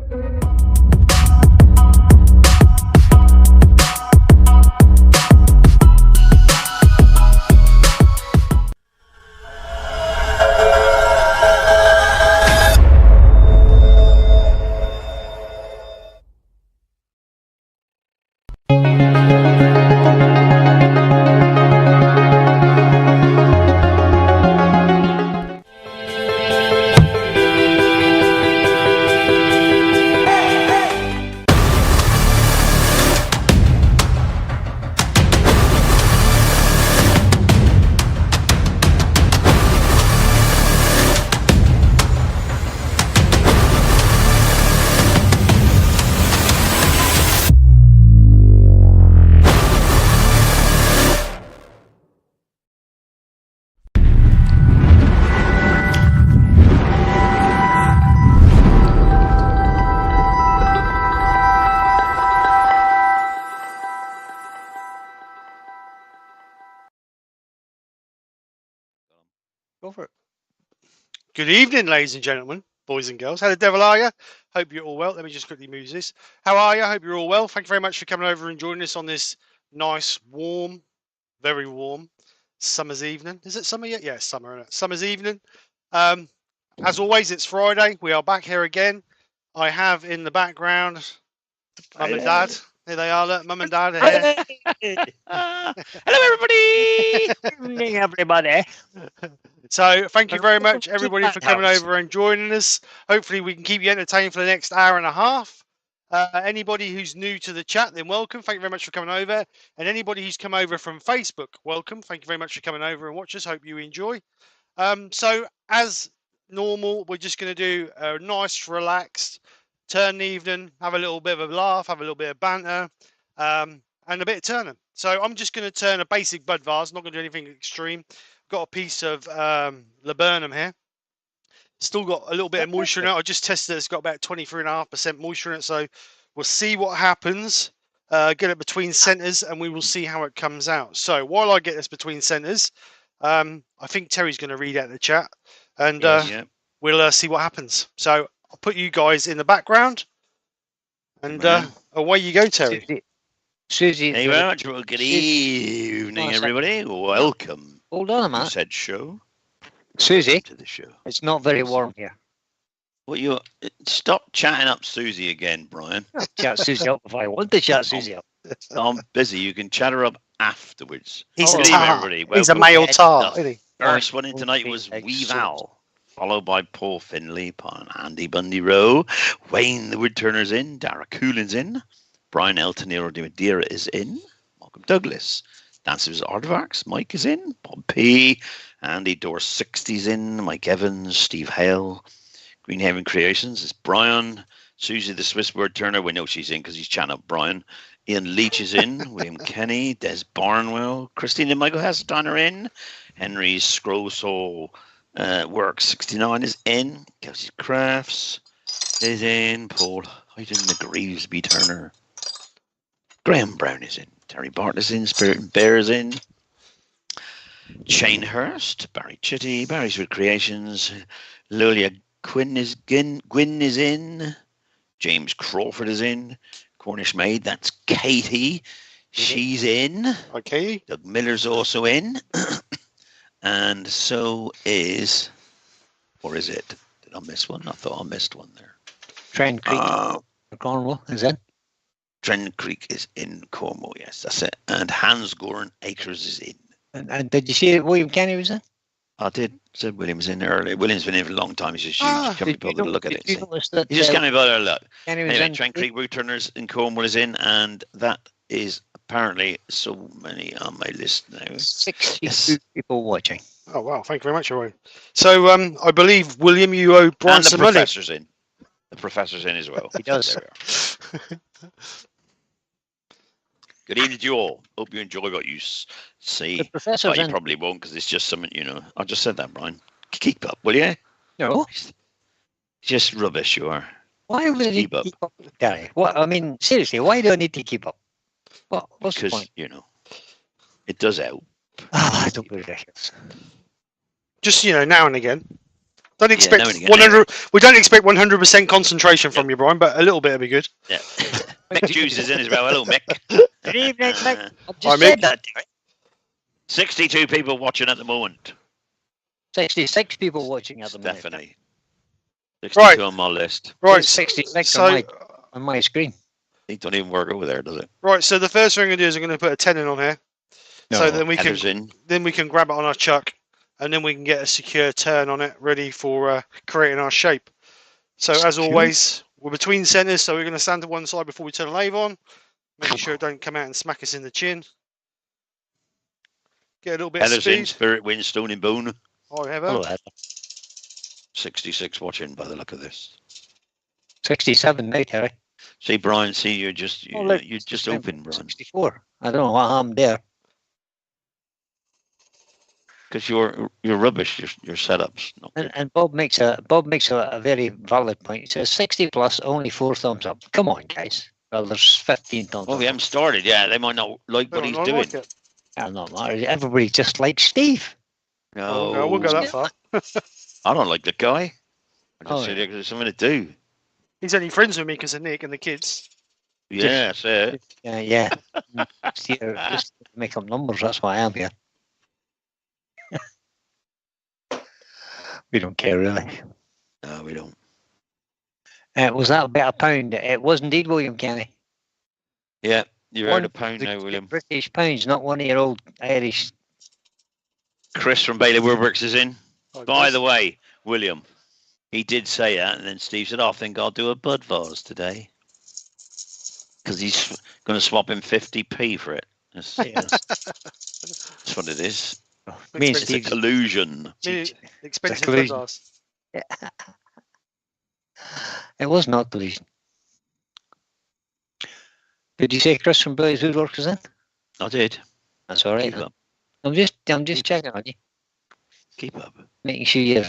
Go for it. Good evening, ladies and gentlemen, boys and girls. How the devil are you? Hope you're all well. Let me just quickly move this. How are you? Hope you're all well. Thank you very much for coming over and joining us on this nice, warm, very warm summer's evening. Is it summer yet? Yeah, it's summer, isn't it? Summer's evening. As always, it's Friday. We are back here again. I have in the background Mum and Dad. Here they are. Look, Mum and Dad are here. Hello, everybody. Good evening, everybody. So thank you very much, everybody, for coming over and joining us. Hopefully we can keep you entertained for the next hour and a half. Anybody who's new to the chat, then welcome. Thank you very much for coming over. And anybody who's come over from Facebook, welcome. Thank you very much for coming over and watch us. Hope you enjoy. So as normal, we're just going to do a nice, relaxed turn evening, have a little bit of a laugh, have a little bit of banter, and a bit of turning. So I'm just going to turn a basic bud vase, not going to do anything extreme. Got a piece of laburnum here. Still got a little bit of moisture in it. I just tested it. It's got about 23.5% moisture in it. So we'll see what happens. Get it between centres and we will see how it comes out. So while I get this between centres, I think Terry's going to read out the chat and we'll see what happens. So I'll put you guys in the background and away you go, Terry. Susie. Thank you very much. Well, good evening, everybody. Welcome. Hold on a minute. Said show. Susie, to the show. It's not very warm here. Well, you stop chatting up Susie again, Brian. I'll chat Susie up if I want to chat Susie up. I'm busy. You can chat her up afterwards. He's good a evening, tar. everybody. He's a male tar. The first one in tonight was Weaval, followed by Paul Finley, Andy Bundy Rowe, Wayne the Woodturner's in, Dara Coolin's in, Brian Eltonero de Madeira is in, Malcolm Douglas, Dancers Artifacts, Mike is in, Bob P, Andy Door 60's in, Mike Evans, Steve Hale, Greenhaven Creations is Brian, Susie the Swiss Word Turner, we know she's in because he's chatting up Brian, Ian Leach is in, William Kenny, Des Barnwell, Christine and Michael Hasselstein are in, Henry Scroll Work 69 is in, Kelsey Krafts is in, Paul Huyton the Greavesby Turner, Graham Brown is in, Terry Bartlett is in, Spirit and Bear is in, Shane Hurst, Barry Chitty, Barry's Wood Creations, Lulia Gwyn is in, James Crawford is in, Cornish Maid, that's Katie, she's in. Okay. Doug Miller's also in, and so is, or is it? Did I miss one? I thought I missed one there. Trent Creek, Cornwall is in. Trent Creek is in Cornwall, yes, that's it. And Hans Goran Acres is in. And did you see William Kenny was in? I did. Said William was in there earlier. William's been in for a long time. He's just can't be bothered to look at it. He just can't be bothered to look. Anyway, Trent Creek Woodturners in Cornwall is in, and that is apparently so many on my list now. 62 people watching. Oh wow! Thank you very much, Owen. So I believe William, you owe Brian some money. Professor's in. The professor's in as well. He does. Good evening to you all. Hope you enjoy what you see. The professor's you probably won't because it's just something, I just said that, Brian. Keep up, will you? No. Just rubbish, you are. Why would he keep up? Gary, what? I mean, seriously, why do I need to keep up? What's the point? Because, it does help. I don't believe that. Just, now and again. Don't expect now and again, 100. We don't expect 100% concentration from you, Brian, but a little bit would be good. Yeah. Mick Juice is in as well. Hello, Mick. Good evening, Mick. I've Hi, just Mick. said that. 62 people watching at the moment. 66 people watching at the minute. Stephanie. 62 Right. on my list. Right. 66 So, on my screen. It don't even work over there, does it? right. So the first thing I'm going to do is I'm going to put a tenon on here. So then we Headers can in. grab it on our chuck, and then we can get a secure turn on it, ready for creating our shape. So as always, we're between centres, so we're going to stand to one side before we turn the lathe on, making sure it don't come out and smack us in the chin. Get a little bit Headers of speed. in. Spirit, wind, stone and bone. Oh, Heather. Hello, Heather. 66 watching by the look of this. 67 now, Terry. See, Brian, you're just look, you're just open, Brian. 64. I don't know what happened there. Because you're rubbish. Your setup's not good. And Bob makes a very valid point. He says 60 plus, only 4 thumbs up. Come on, guys. Well, there's 15 thumbs Well, up. we haven't started yet. They might not like what he's doing. Like it. That's not matter. Everybody just likes Steve. No, I won't go that far. I don't like the guy. I just Oh, said yeah. there's something to do. He's only friends with me because of Nick and the kids. Yeah, that's it. Yeah. just to make up numbers. That's why I'm here. We don't care really. No, we don't. Was that about a pound? It was indeed, William Kenny. Yeah, you're One out a pound now, William. British pounds, not one of your old Irish. Chris from Bailey Woodworks is in. Oh, By the way, William, he did say that, and then Steve said, I think I'll do a bud vase today. Because he's going to swap him 50p for it. That's what it is. Me and It's a Steve. collusion. Expensive collusion. buzz. It was not collusion. Did you say Chris from Billy's Woodworks is in? I did. That's all right. Keep up. I'm just checking on you, Keep up. making sure you're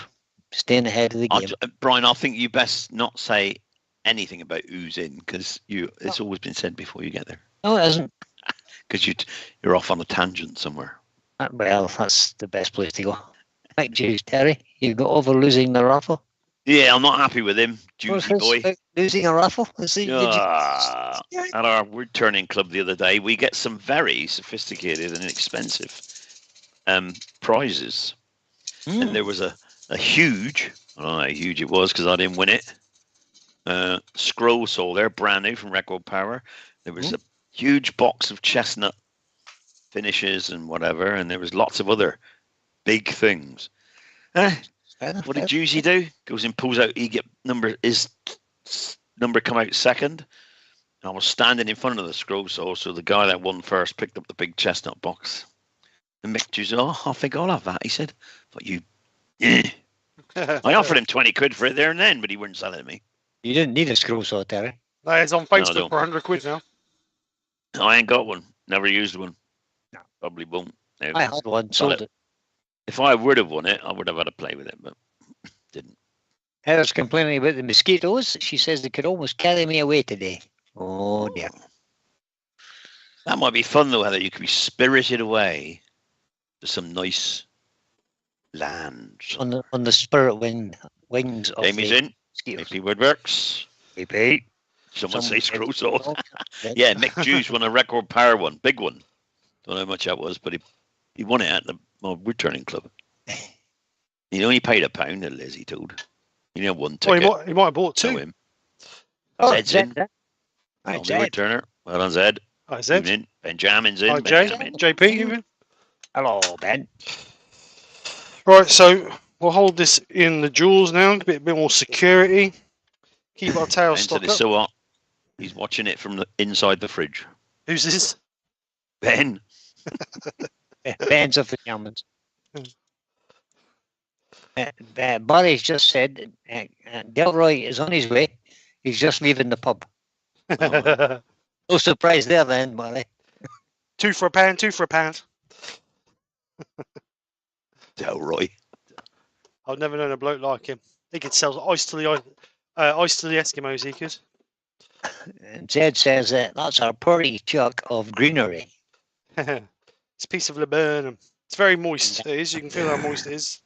staying ahead of the game. Brian, I think you best not say anything about who's in, because it's always been said before you get there. No, it isn't. Because you're off on a tangent somewhere. Well, that's the best place to go. Mick Juice, Terry, you got over losing the raffle. Yeah, I'm not happy with him, Juicy boy. Losing a raffle? At our wood turning club the other day, we get some very sophisticated and expensive prizes. And there was a huge, I don't know how huge it was because I didn't win it, scroll saw there, brand new from Record Power. There was a huge box of chestnut finishes and whatever, and there was lots of other big things. What did Juicy do? Goes and pulls out. His number come out second. I was standing in front of the scroll saw, so the guy that won first picked up the big chestnut box. And Mick Juicy, I think I'll have that. He said, "But you." I offered him 20 quid for it there and then, but he wouldn't sell it to me. You didn't need a scroll saw, Terry. No, it's on Facebook don't. for 100 quid now. I ain't got one. Never used one. No. Probably won't. No. I had one, sold it. If I would have won it, I would have had a play with it, but didn't. Heather's complaining about the mosquitoes. She says they could almost carry me away today. Oh dear. That might be fun though, Heather. You could be spirited away to some nice land. On the spirit wings of Amy's the in. mosquitoes. AP Woodworks. AP. Someone say screw saw. saw. Yeah, Mick Juice won a Record Power one, big one. Don't know how much that was, but he won it at the wood turning club. He only paid £1, the Liz, he told. He only had one ticket. Well, he might have bought two. Know him. Oh, Zed's in. Zed. Hi, On the wood Zed. turner. Well done, Zed. Hi, Zed. In. Benjamin's in. Hi, Jay. Benjamin. JP, you in? Hello, Ben. Right, so we'll hold this in the jewels now, a bit more security. Keep our tail Ben said stock it's up. so hot. He's watching it from the inside the fridge. Who's this? Ben. Ben's of the Germans. Barry's just said Delroy is on his way. He's just leaving the pub. No surprise there then, Barry. Two for a pound, two for a pound. Delroy. I've never known a bloke like him. He could sell ice to the Eskimos, he could. And Zed says that's our purry chuck of greenery. It's a piece of laburnum. It's very moist, it is. You can feel how moist it is.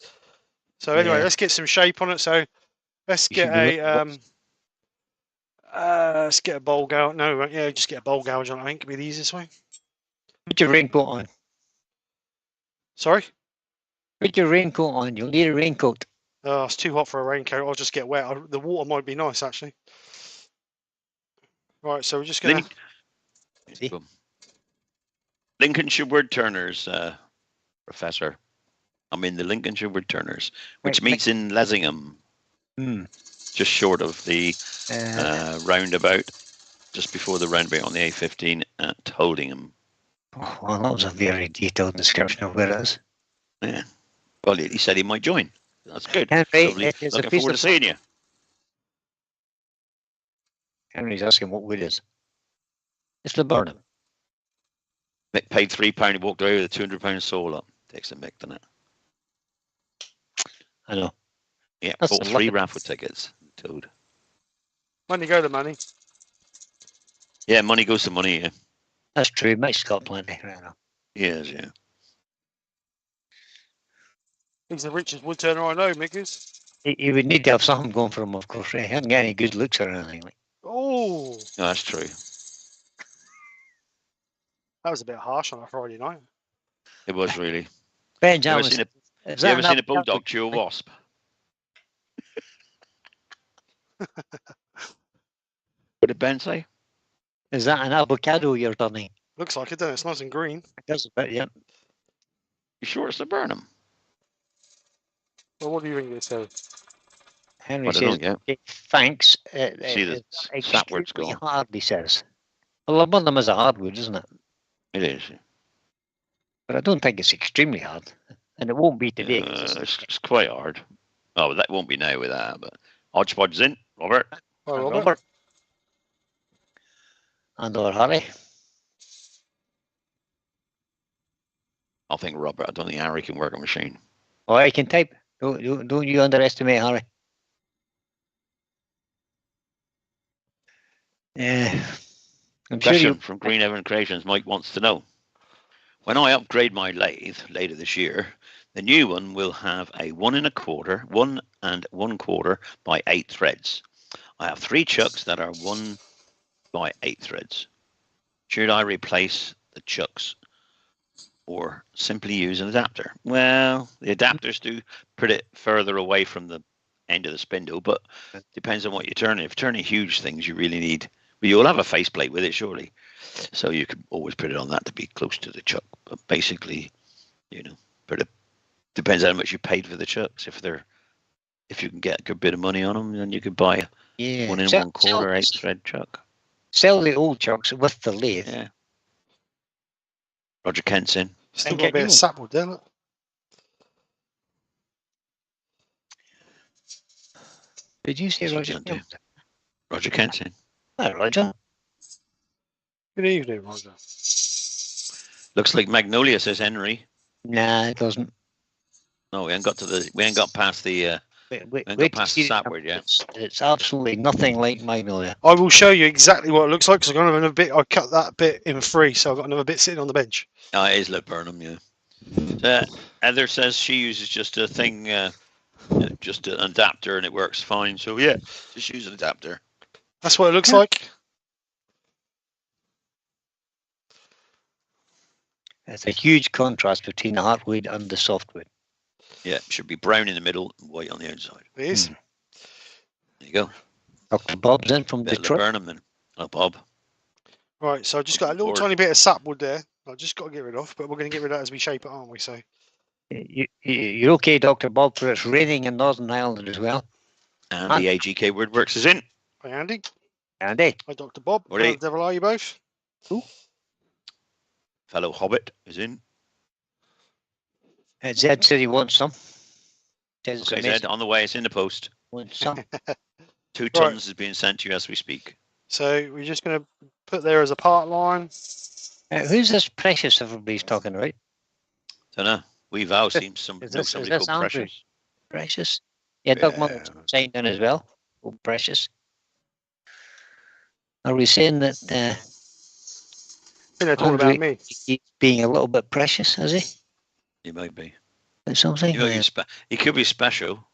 So anyway, Yeah. let's get some shape on it. So let's You get should be a looking let's get a bowl gouge. No, yeah, just get a bowl gouge on. I think it'd be the easiest way. Put your raincoat on. Sorry. Put your raincoat on. You'll need a raincoat. Oh, it's too hot for a raincoat. I'll just get wet. The water might be nice actually. Right, so we're just gonna. See? Lincolnshire woodturners, Professor. I'm in the Lincolnshire woodturners, which Right, meets in Lessingham, Hmm. just short of the roundabout, just before the roundabout on the A15 at Holdingham. Oh, well, that was a very detailed description of where it is. Yeah. Well, he said he might join. That's good. Henry, Lovely. it is a Looking piece forward to of seeing you. Henry's asking what wood is. It's laburnum. Mick paid £3. He walked away with a £200 soul up. Takes a Mick, doesn't it? I know. Yeah, That's bought a 3 lot. raffle tickets. Toad. Money go the money. Yeah, money goes to money. Yeah, That's true. Mick's got plenty right now. yes, yeah. He's the richest woodturner I know, Mick is. He would need to have something going for him, of course. Right? He hasn't got any good looks or anything. Like. Oh, No, that's true. that was a bit harsh on a Friday night. It was really. Ben You ever Jarvis, seen a, is you that ever an seen a avocado? bulldog chew a wasp? What did Ben say? Is that an avocado you're turning? Looks like it, doesn't it? It's nice and green. It does a bit, yeah. You sure it's the Burnham? Well, what do you think they say? Henry I don't know says, yet. "Okay, thanks. See the sapwood's Extremely gone. hard, he says. Well, laburnum is a hardwood, isn't it? It is. But I don't think it's extremely hard. And it won't be today. 'Cause It's quite hard. Oh, that won't be now with that, but Hodgepodge's in. Robert. Oh, and Robert. And or Harry. I think Robert. I don't think Harry can work a machine. Oh, I can type. Don't you underestimate Harry. Yeah. I'm sure Question you. from Green Evan Creations. Mike wants to know. When I upgrade my lathe later this year, the new one will have a 1 1/4 by 8 threads. I have 3 chucks that are 1 by 8 threads. Should I replace the chucks or simply use an adapter? Well, the adapters do put it further away from the end of the spindle, but depends on what you're turning. If you're turning huge things, you really need. Well, you'll have a faceplate with it, surely. So you can always put it on that to be close to the chuck. But basically, but it depends how much you paid for the chucks. If you can get a good bit of money on them, then you could buy a 1 1/4 8 thread chuck. Sell the old chucks with the lathe. Yeah. Roger Kent's in. Still And got a get bit of new. sapwood there, look. Did you say Yes, you Roger? can do. Roger Kent's in. Hi, Roger. Good evening, Roger. Looks like Magnolia, says Henry. Nah, it doesn't. No, we ain't got past the Wait got to past see the it. sapwood yet. It's absolutely nothing like Magnolia. I will show you exactly what it looks like because I've got another bit. I cut that bit in 3, so I've got another bit sitting on the bench. Oh, it is like Burnham, yeah. Heather says she uses just a thing, just an adapter, and it works fine. So yeah, just use an adapter. That's what it looks like. It's a huge contrast between the hardwood and the softwood. Yeah, it should be brown in the middle, and white on the outside. It is. Hmm. There you go. Dr. Bob's in from Bit of Detroit. Burnham and Bob. Right, so I've just got a little Forward. tiny bit of sapwood there. I've just got to get rid of, but we're going to get rid of that as we shape it, aren't we? So You're okay, Dr. Bob, for it's raining in Northern Ireland as well. And the AGK Woodworks is in. hi, Andy. Andy. Hi, Dr. Bob. What How are the devil are you both? Fellow Hobbit is in. Zed said he wants some. Says it's Okay, amazing. Zed, on the way. It's in the post. Wants some. 2 tons is being sent to you as we speak. So we're just going to put there as a part line. Who's this Precious everybody's talking about? Don't know. We vow seems Is know this somebody called Andrew? Precious. Precious? Yeah, Doug Yeah. Mullins signed in as well. Oh, Precious. Are we saying that I think they're talking Andrew- about me. he's being a little bit precious, is he? You might be. Something. He could be special.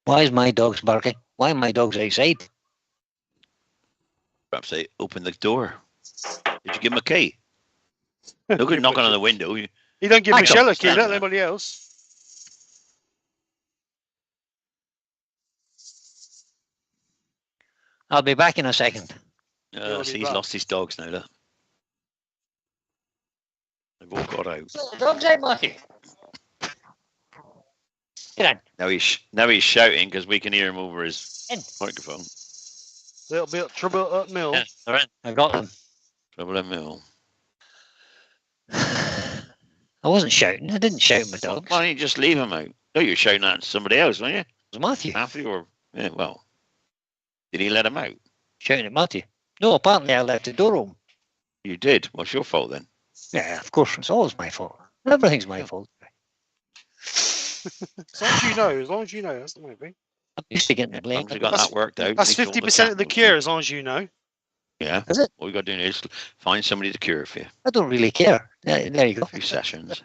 Why is my dog's barking? Why are my dogs outside? Perhaps they opened the door. Did you give him a key? No good knocking on the window. You don't give I Michelle a don't key, let understand anybody else. I'll be back in a second. He'll be He's back. lost his dogs now. Look. They've all got out. Dog's out, Matthew. Get in. Now he's shouting because we can hear him over his In. microphone. Little bit of trouble at mill. Yeah, they're in. I got them. Trouble in mill. I wasn't shouting. I didn't shout at my dogs. Why don't you just leave him out? No, you're shouting at somebody else, weren't you? It was Matthew. Matthew or well, did he let him out? Shouting at Matthew. No, apparently I left the door open. You did. What's your fault then? Yeah, of course. It's always my fault. Everything's my fault. As long as you know, that's the main thing. I'm used to getting the blame. We got that worked out. That's 50% of the cure, as long as you know. Yeah. Is it? All we got to do is find somebody to cure for you. I don't really care. There you go. A few sessions.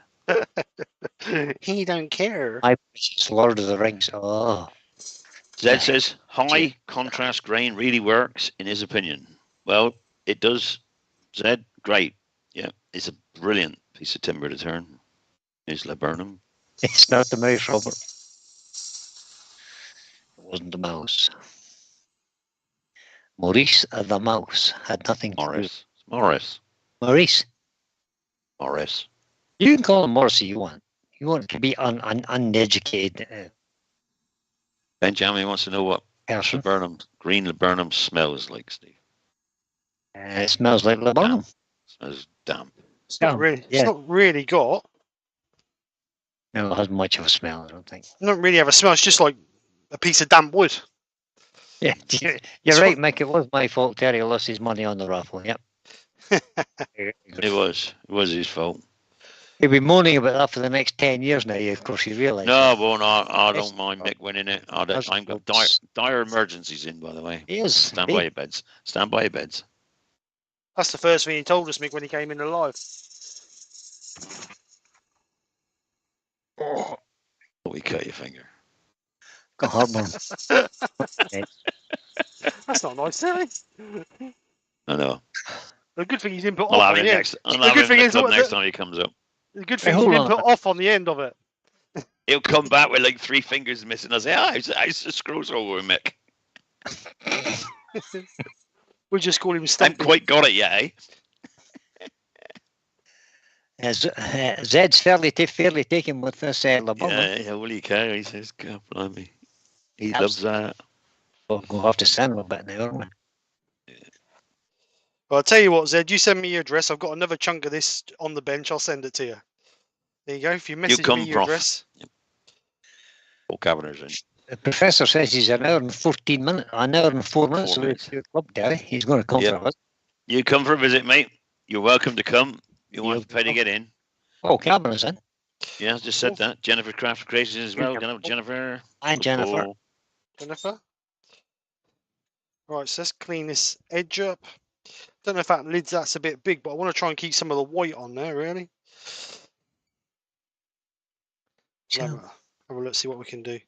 He don't care. My precious Lord of the Rings. Oh. Zed says high contrast grain really works in his opinion. Well, it does. Zed, great. Yeah, it's a brilliant piece of timber to turn. Is laburnum. It's not the mouse, Robert. It wasn't the mouse. Maurice the mouse had nothing to do. Morris. Maurice. Morris. You can call him Morrissey you want. You want to be uneducated Benjamin wants to know what person. green laburnum smells like, Steve. It smells like laburnum. Smells damp. It's not really got. No, it hasn't much of a smell, I don't think. Not really have a smell. It's just like a piece of damp wood. Yeah, you're right, Mick. It was my fault. Terry lost his money on the raffle. Yep. It was his fault. He'll be moaning about that for the next 10 years now, of course, you realise. No, well, I don't mind Mick winning it. I've got dire emergencies in, by the way. He is. Stand by your beds. Stand by your beds. That's the first thing he told us, Mick, when he came in alive. Oh, we cut your finger. Got heartburn. That's not nice, Terry. I know. The good thing he's didn't put I'll off have on him the end. next. I'll have him next time he comes up. The good thing he didn't put off on the end of it. He'll come back with like 3 fingers missing. I'll say, I screws over with Mick. We'll just call him I Stumpy. haven't quite got it yet, eh? Zed's fairly taken with this laburnum. Yeah, well, he can. He says, God, blimey. He loves that. We'll have to send him a bit now, aren't we? Well, I'll tell you what, Zed, you send me your address. I've got another chunk of this on the bench. I'll send it to you. There you go. If you message me your address. Paul Cavanagh's in. The professor says he's an hour and 14 minutes, an hour and 4 minutes away from your club, Terry. He's going to come for us. You come for a visit, mate. You're welcome to come. You want to pay to get in. Oh, Cabinet's in. Yeah, I just said that. Jennifer Kraft Creations as well. Jennifer. And Jennifer. Oh. Jennifer. Right, so let's clean this edge up. Don't know if that lid's that's a bit big, but I want to try and keep some of the white on there, really. Have a look, see what we can do.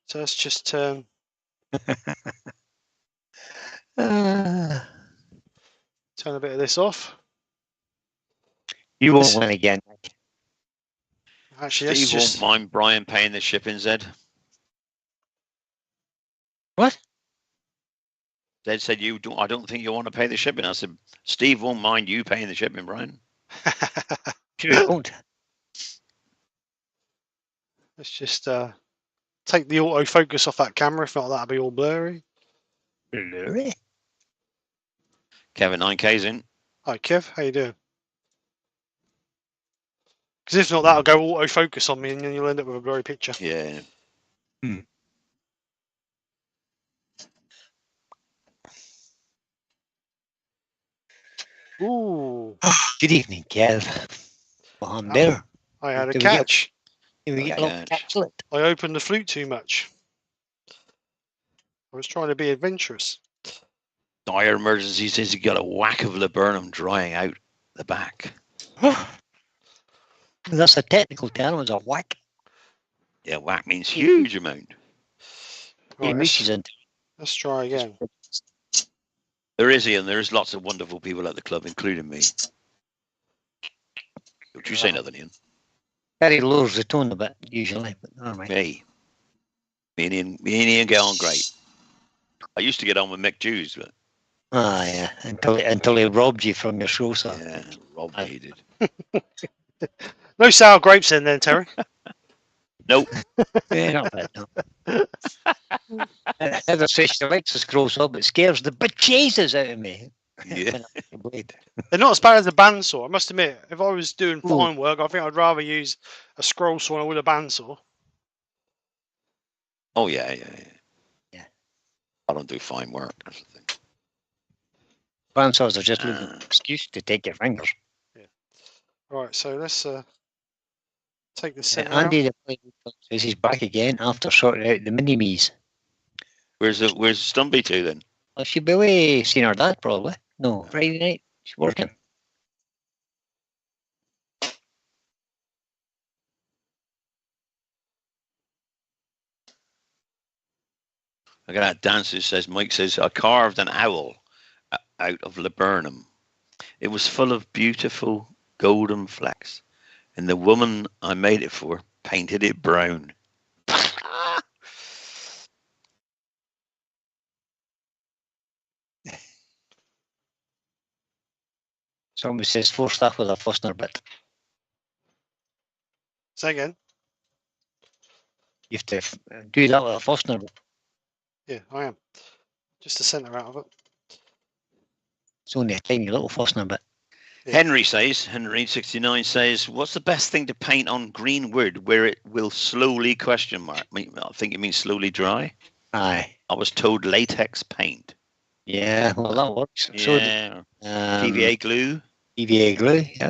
So let's just turn a bit of this off. You won't win again. Actually, Steve won't mind Brian paying the shipping, Zed. What? Zed said I don't think you want to pay the shipping. I said, Steve won't mind you paying the shipping, Brian. Sure won't. Let's just take the autofocus off that camera. If not, that'll be all blurry. Blurry? Kevin 9K's in. Hi, Kev. How you doing? Because if not, that'll go autofocus on me, and then you'll end up with a blurry picture. Yeah. Ooh. Good evening, Kev. Well, I'm there. I had a catch. I opened the flute too much. I was trying to be adventurous. Dire emergency says he got a whack of laburnum drying out the back. That's a technical term. It's a whack. Yeah, whack means huge amount. Right, Reaches into. let's try again. There is, Ian. There is lots of wonderful people at the club, including me. Don't you say nothing, Ian? Harry lowers the tone a bit usually, but never mind. Hey, me and Ian get on great. I used to get on with Mick Hughes, but Yeah, until he robbed you from your show, sir. yeah, Rob hated. No sour grapes in then, Terry. Nope. Yeah, not bad, no. As I say, she likes to scroll up, it scares the bejesus out of me. Yeah. They're not as bad as a bandsaw. I must admit, if I was doing fine work, I think I'd rather use a scroll saw than I would a bandsaw. Oh yeah. I don't do fine work. That's the thing. Bandsaws are just an excuse to take your fingers. Yeah. Right, so let's take the centre Andy says he's back again after sorting out the mini-me's. Where's Stumpy to then? Well, she'll be away seeing her dad probably. No, Friday night. She's working. I got that dance who says, Mike says, I carved an owl out of laburnum. It was full of beautiful golden flecks. And the woman I made it for painted it brown. Somebody says four stuff with a Fussner bit. Say again. You have to do that with a Fussner bit. Yeah, I am. Just the centre out of it. It's only a tiny little Fussner bit. Yeah. Henry69 says, what's the best thing to paint on green wood where it will slowly ? I think it means slowly dry. Aye. I was told latex paint. Yeah, well that works. Yeah. PVA glue. PVA glue, yeah.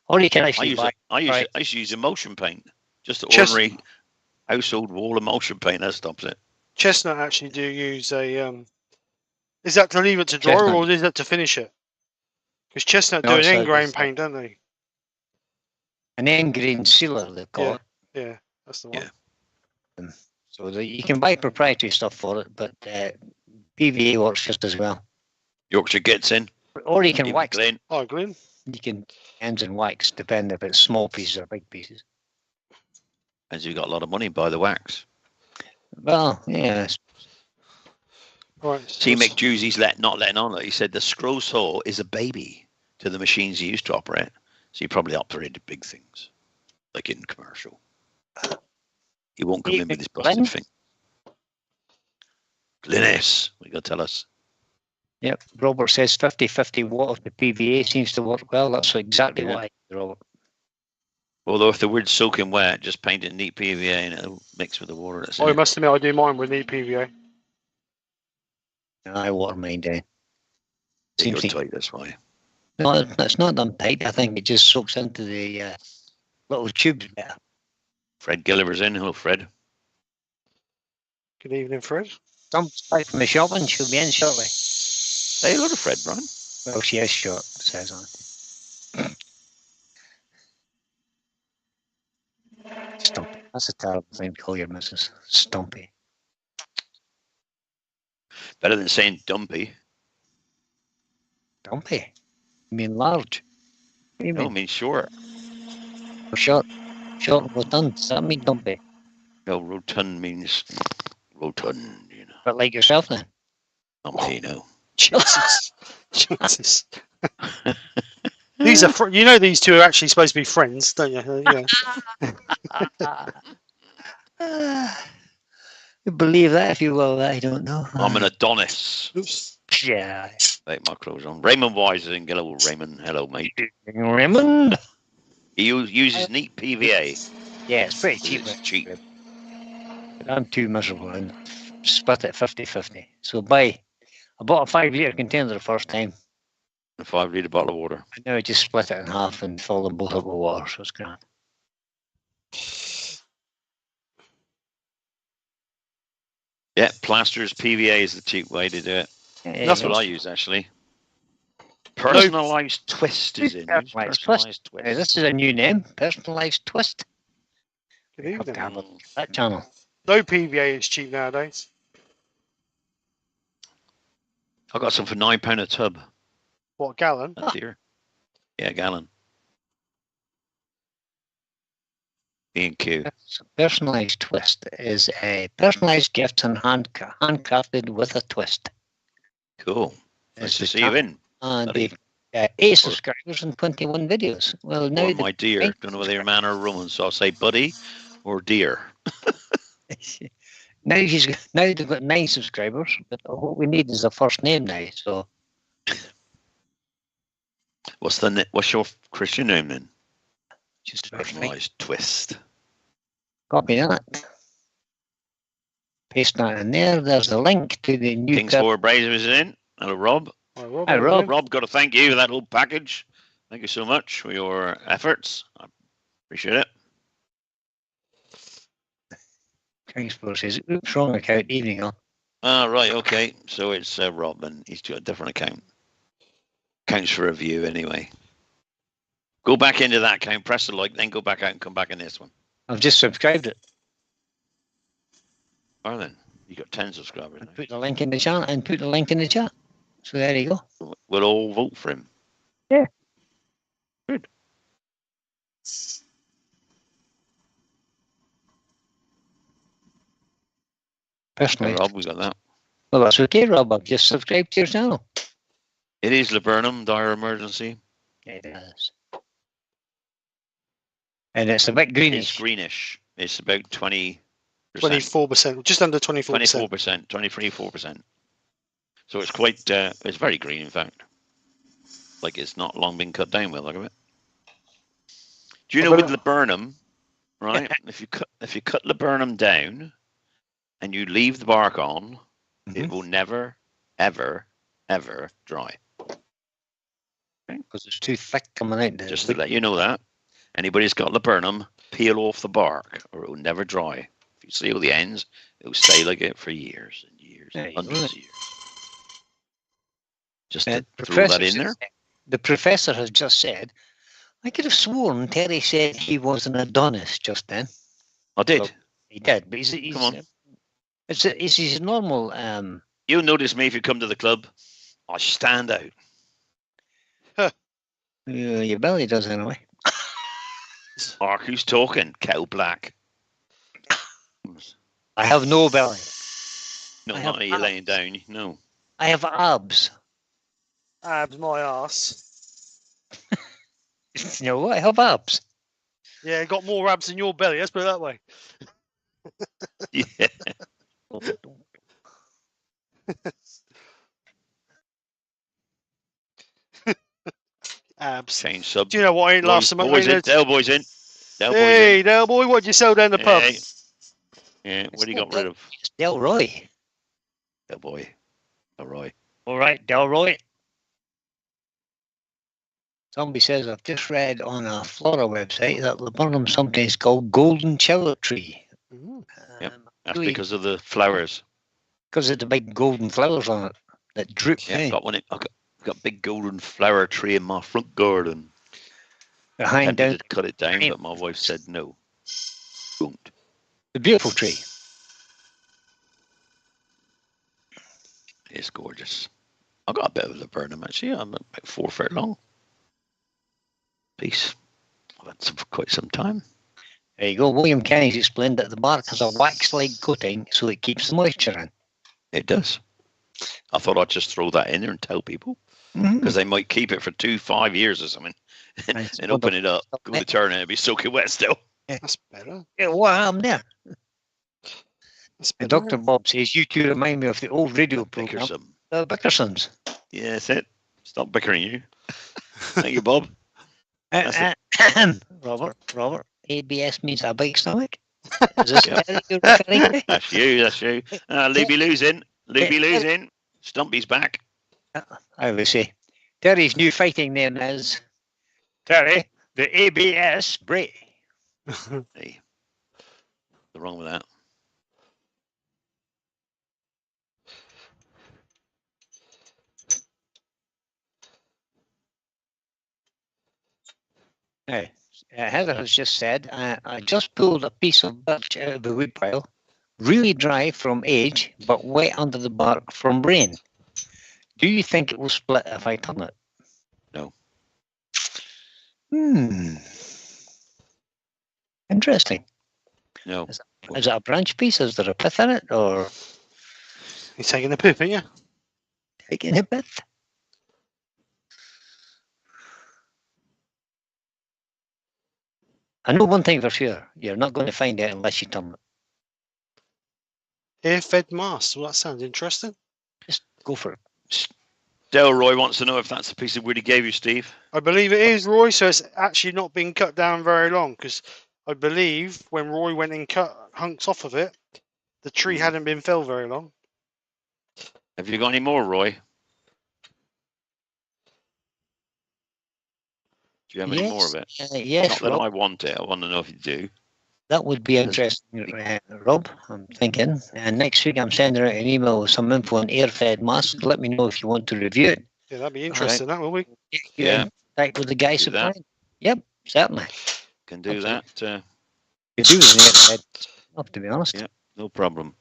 Or you can actually I used to use emulsion paint. Just ordinary household wall emulsion paint, that stops it. Chestnut actually do use a is that to leave it to dry or is that to finish it? Because Chestnut do an end grain paint, don't they? An end grain sealer, they call it. Yeah, that's the one. Yeah. So you can buy proprietary stuff for it, but PVA works just as well. Yorkshire gets in. Or you can wax. Glen. Oh, Glen. You can ends and wax, depending if it's small pieces or big pieces. As you got a lot of money, buy the wax. Well, yeah. Right. See, Mick Hughes, not letting on. He said the scroll saw is a baby to the machines he used to operate. So he probably operated big things, like in commercial. He won't come in with his busted thing. Glynis, what you got to tell us? Yep. Robert says 50-50 water to PVA seems to work well. That's exactly what I did, Robert. Although if the wood's soaking wet, just paint it neat PVA and it'll mix with the water. I must admit, I do mine with neat PVA. I water mine down. Seems tight, that's why. No, it's not done tight. I think it just soaks into the little tubes better. Fred Gilliver's in. Hello, Fred. Good evening, Fred. Someone's back from the shopping. She'll be in shortly. Say hello to Fred, Brian. Well, she is short, it says on it. Stumpy. That's a terrible thing to call your missus. Stumpy. Better than saying dumpy. Dumpy? You mean large? What do you mean? No, I mean short. Or short. Short and rotund. Does that mean dumpy? No, rotund means rotund, you know. But like yourself then? Dumpy, no. Jesus. Jesus. These are, these two are actually supposed to be friends, don't you? Yeah. You believe that if you will, I don't know. I'm an Adonis. Oops. Yeah. Take my clothes on. Raymond Wise is in. Hello, Raymond. Hello, mate. Raymond? He uses neat PVA. Yeah, it's pretty cheap. It's cheap. But I'm too miserable and split it 50-50. So I bought a 5-litre container the first time. A 5-litre bottle of water. And now I just split it in half and fill them both up with water, so it's grand. Yeah, plasters PVA is the cheap way to do it. Yeah, That's what I use, actually. Personalised twist is in. Who's Personalised personalised twist? This is a new name. Personalised twist. Good You have to evening. have a look at that channel. No PVA is cheap nowadays. I got some for £9 a tub. What, gallon? Oh dear. Yeah, gallon. B&Q. Personalised twist is a personalised gift and handcrafted with a twist. Cool. Nice It's to the see you in. And buddy. they've 8 subscribers and 21 videos. Well, now Or my dear. Don't know whether you're man or woman, so I'll say buddy or dear. now they've got 9 subscribers, but what we need is a first name now. So What's your Christian name then? just Personalised twist. copy that. Paste that in there. There's the link to the new. Kings for Abrasives is in. Hello, Rob. Hi, Rob. Hi, Rob. Rob, got to thank you for that whole package. Thank you so much for your efforts. I appreciate it. Kingsborough says, "Oops, wrong account. Evening on." Ah, right, okay. So it's Rob, and he's got a different account. Counts for a view anyway. Go back into that account, press the like, then go back out and come back in this one. I've just subscribed it. Well then, you got 10 subscribers And now. put the link in the chat. So there you go. We'll all vote for him. Yeah. Good. Personally, Rob, we got that. well, that's okay, Rob. I've just subscribed to your channel. It is Laburnum, dire emergency. It is. And it's a bit greenish. It's greenish. It's about 20%. 24%, just under 24%. 24%, 23-4%. So it's quite, it's very green, in fact. Like it's not long been cut down with, look at it. Do you know with laburnum, right? if you cut laburnum down and you leave the bark on, it will never, ever, ever dry. Because it's too thick coming out. Just to let you know that. Anybody's got laburnum, peel off the bark, or it will never dry. If you seal the ends, it will stay like it for years and years, hundreds of years. Just to throw that in there. The professor has just said, I could have sworn Terry said he was an Adonis just then. I did. Well, he did, but he's Come on. It's his normal. You'll notice me if you come to the club. I stand out. Your belly does anyway. Mark, who's talking? Cow black. I have no belly. No, I not have you laying down. No. I have abs. Abs my arse. You know what? I have abs. Yeah, got more abs than your belly, let's put it that way. Yeah. Abs. Change sub. Do you know what I ate last summer? Boys in. Del boys in. Hey, Del boy, what'd you sell down the pub? Hey. Yeah, what do you got rid of? It's Delroy. Del boy. All right. All right, Delroy. Somebody says, I've just read on a flora website that laburnum sometimes called golden chiller tree. Yep, that's because of the flowers. Because of the big golden flowers on it that droop. Yeah, I've got big golden flower tree in my front garden. Behind down. To cut it down, but my wife said no. Don't. The beautiful tree. It's gorgeous. I've got a bit of laburnum actually. I'm about 4 foot long. Piece. I've had some for quite some time. There you go. William Kenny's explained that the bark has a wax-like coating so it keeps the moisture in. It does. I thought I'd just throw that in there and tell people because they might keep it for 5 years or something and open it up, go to turn it, it'll be soaking wet still. That's better. Yeah, what happened there? Dr. Bob says, you two remind me of the old radio program, the Bickersons. Yeah, that's it. Stop bickering you. Thank you, Bob. Robert, ABS means a big stomach. Is this what you're referring to? That's you. Libby losing. Stumpy's back. I would say. Terry's new fighting name is Terry, the ABS Bray. Hey, what's wrong with that? Heather has just said, I just pulled a piece of birch out of the wood pile, really dry from age, but wet under the bark from rain. Do you think it will split if I turn it? No. Interesting. No. Is it a branch piece? Is there a pith in it, or You're taking a pip, ain't you? taking a pith? I know one thing for sure. You're not going to find out unless you turn it. Air-fed mast. Well, that sounds interesting. Just go for it. Delroy wants to know if that's a piece of wood he gave you, Steve. I believe it is, Roy. So it's actually not been cut down very long, because I believe when Roy went and cut hunks off of it, the tree hadn't been felled very long. Have you got any more, Roy? Do you have any more of it? Yes, Not that Rob. I want it. I want to know if you do. That would be interesting, Rob. I'm thinking. And next week I'm sending out an email with some info on air-fed masks. Let me know if you want to review it. Yeah, that'd be interesting, that will we? Yeah. Back with the guy Do that. supplying. Yep, certainly. Can do that. You do with an air-fed stuff, to be honest. Yeah, no problem.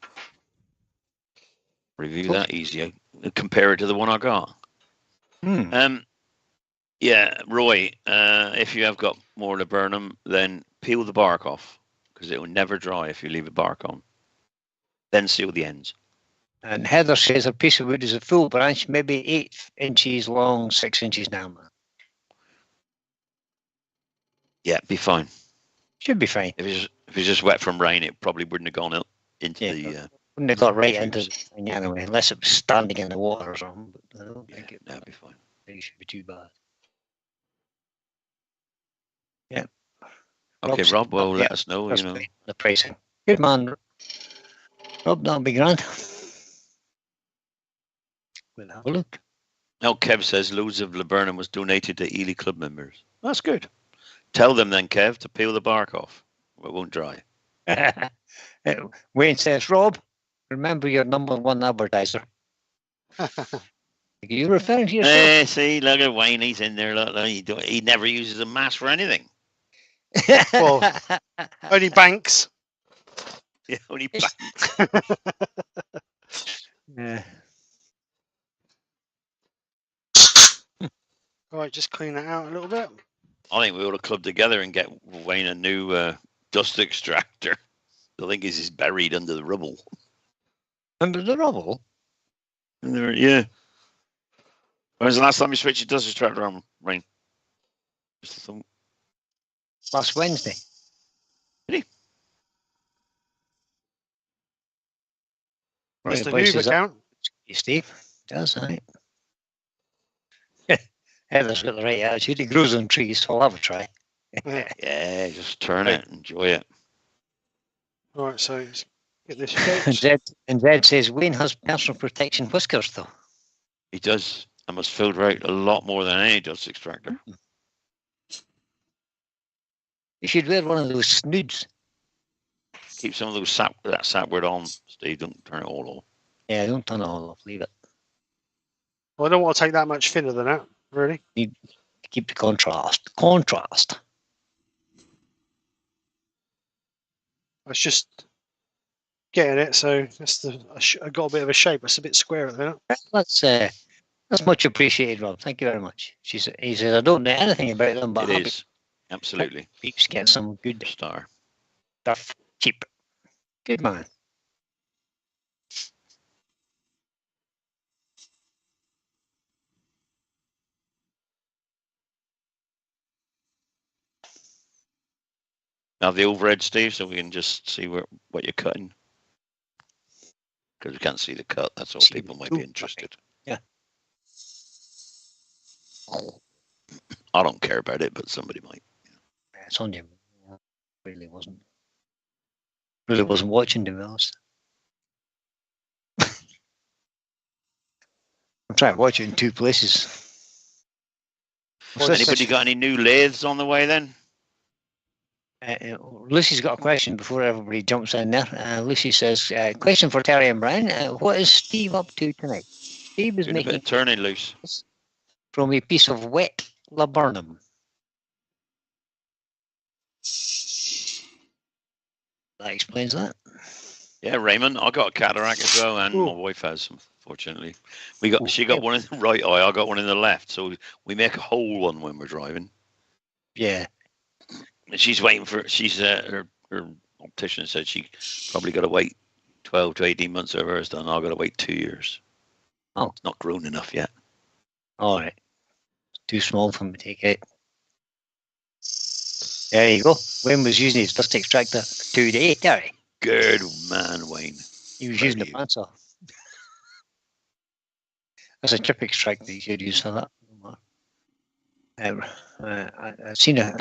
Review that easy. Compare it to the one I got. Yeah, Roy, if you have got more laburnum, then peel the bark off, because it will never dry if you leave the bark on. Then seal the ends. And Heather says a piece of wood is a full branch, maybe 8 inches long, 6 inches diameter. Yeah, be fine. Should be fine. If it's just wet from rain, it probably wouldn't have gone into the. Wouldn't have got right into the thing anyway, unless it was standing in the water or something. But I don't think that'd be fine. It should be too bad. Yeah. Okay, Rob. Well, let us know. You know the pricing. Good man, Rob. That'll be grand. We'll have a look. Now, Kev says loads of laburnum was donated to Ely Club members. That's good. Tell them then, Kev, to peel the bark off. It won't dry. Wayne says, Rob, remember your #1 advertiser. Are you referring to yourself? See, look at Wayne. He's in there. Look, he never uses a mask for anything. Well, only banks. Yeah, only banks. Yeah. All right, just clean that out a little bit. I think we ought to club together and get Wayne a new dust extractor. I think he's buried under the rubble. Under the rubble? Yeah. When was the last time you switched your dust extractor on, Wayne? Last Wednesday. Did he? Mr. Hoover count. Steve does, right? Heather's got the right attitude. He grows on trees, so I'll have a try. Yeah, just turn it, enjoy it. All right, so get this shaped. And Zed says Wayne has personal protection whiskers, though. He does. I must filter out a lot more than any dust extractor. You should wear one of those snoods. Keep some of those that sapwood on, Steve. Don't turn it all off. Yeah, don't turn it all off. Leave it. Well, I don't want to take that much thinner than that, really. Need to keep the contrast. Contrast. It's just getting it, so that's I got a bit of a shape. It's a bit square at the minute. That's much appreciated, Rob. Thank you very much. He says, I don't know anything about them, but it is. Absolutely. Peeps get some good star stuff cheap. Good man. Now the overhead, Steve, so we can just see what you're cutting. Because we can't see the cut. That's all. People might be interested. Yeah. I don't care about it, but somebody might. It's on you. Really wasn't watching, to be honest. I'm trying to watch it in 2 places. Anybody got any new lathes on the way then? Lucy's got a question before everybody jumps in there. Lucy says, question for Terry and Brian. What is Steve up to tonight? Steve is making a bit of turning loose from a piece of wet laburnum. That explains that. Yeah, Raymond, I got a cataract as well, and my wife has, unfortunately. She got one in the right eye, I got one in the left, so we make a whole one when we're driving. Yeah. And she's waiting for her optician said she probably got to wait 12 to 18 months of hers done. I've got to wait 2 years. Oh. It's not grown enough yet. All right. Too small for me to take out. There you go. Wayne was using his dust extractor 2 days, Terry. Good man, Wayne. He was using the pants off. That's a chip extractor you should use for that. I've seen it.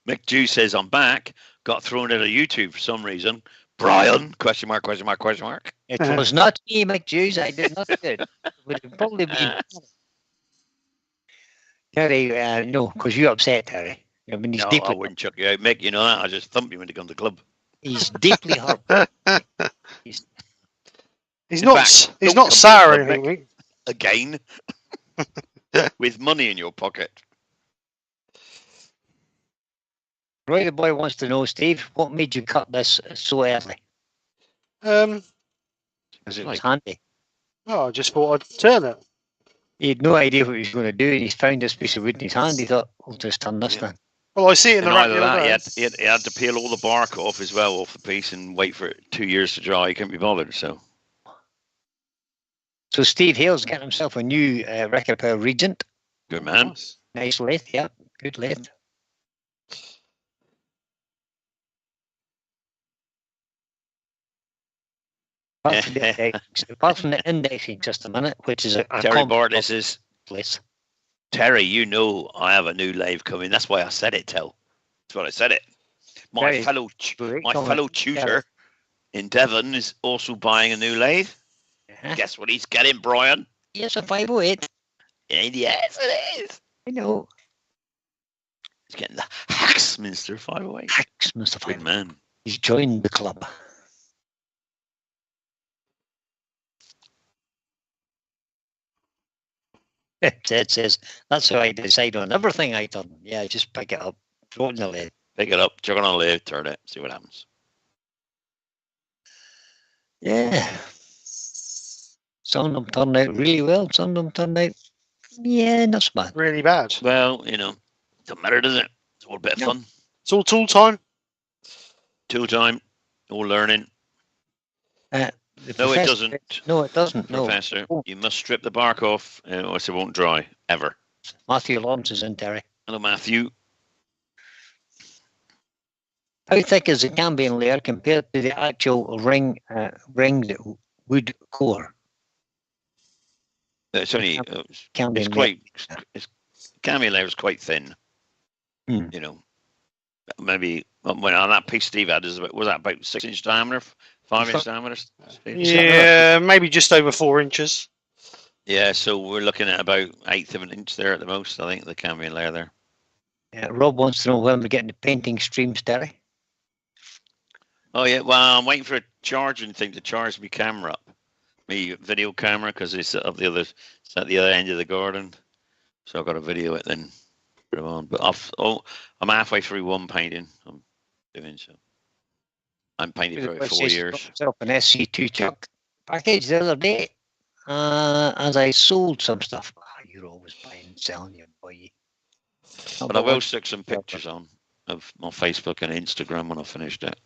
Mick Dew says, I'm back. Got thrown out of YouTube for some reason. Brian, question mark, question mark, question mark. It was not me, Mick Dews. I did not do it. It would have probably been Terry. No, because you're upset, Terry. I mean, he's deeply. I wouldn't chuck you out, Mick. You know that. I just thump you when you come to the club. He's deeply hurt. He's not sour or anything, Mick. Again. With money in your pocket. Roy the boy wants to know, Steve, what made you cut this so early? Because it was handy. Oh, I just thought I'd turn it. He had no idea what he was going to do, and he found this piece of wood in his hand. He thought, "I'll just turn this thing." Well, I see it in the rack. He had to peel all the bark off as well off the piece and wait for it 2 years to dry. He couldn't be bothered. So Steve Hale's getting himself a new Record Regent. Good man. Nice lathe, yeah, good lathe. Apart from the indexing system in it, which is a Terry Bartlett is place. Terry, you know I have a new lathe coming. That's why I said it, Tel. That's why I said it. My fellow tutor in Devon is also buying a new lathe. Guess what he's getting, Brian? Yes, a 508. Yes, it is. I know. He's getting the Haxminster 508. Haxminster 508. Good man. He's joined the club. Ted says, that's how I decide on everything I done. Yeah, just pick it up, throw it in the lathe. Pick it up, chuck it on the lathe, turn it, see what happens. Yeah. Some of them turned out really well. Some of them turned out, not so bad. Really bad. Well, doesn't matter, does it? It's all a bit of fun. It's all tool time. Tool time, all learning. No, it doesn't. No, it doesn't. Professor, you must strip the bark off, or else it won't dry, ever. Matthew Lawrence is in, Terry. Hello, Matthew. How thick is the cambium layer compared to the actual ringed wood core? It's only cambium layer is quite thin. Maybe on that piece Steve had was that about 6-inch diameter, 5-inch diameter? Yeah, maybe just over 4 inches. Yeah, so we're looking at about 1/8 of an inch there at the most. I think the cambium layer there. Yeah, Rob wants to know when we're getting the painting streams, Terry. Oh yeah, well I'm waiting for a charging thing to charge my camera up, my video camera, because it's at the other end of the garden. So I've got to video it then. On, but I'm halfway through one painting. I'm doing so. I'm painting for about 4 years. Myself an SC2 chuck package the other day, as I sold some stuff. You're always buying and selling, your boy. But I will stick some pictures on of my Facebook and Instagram when I finished it,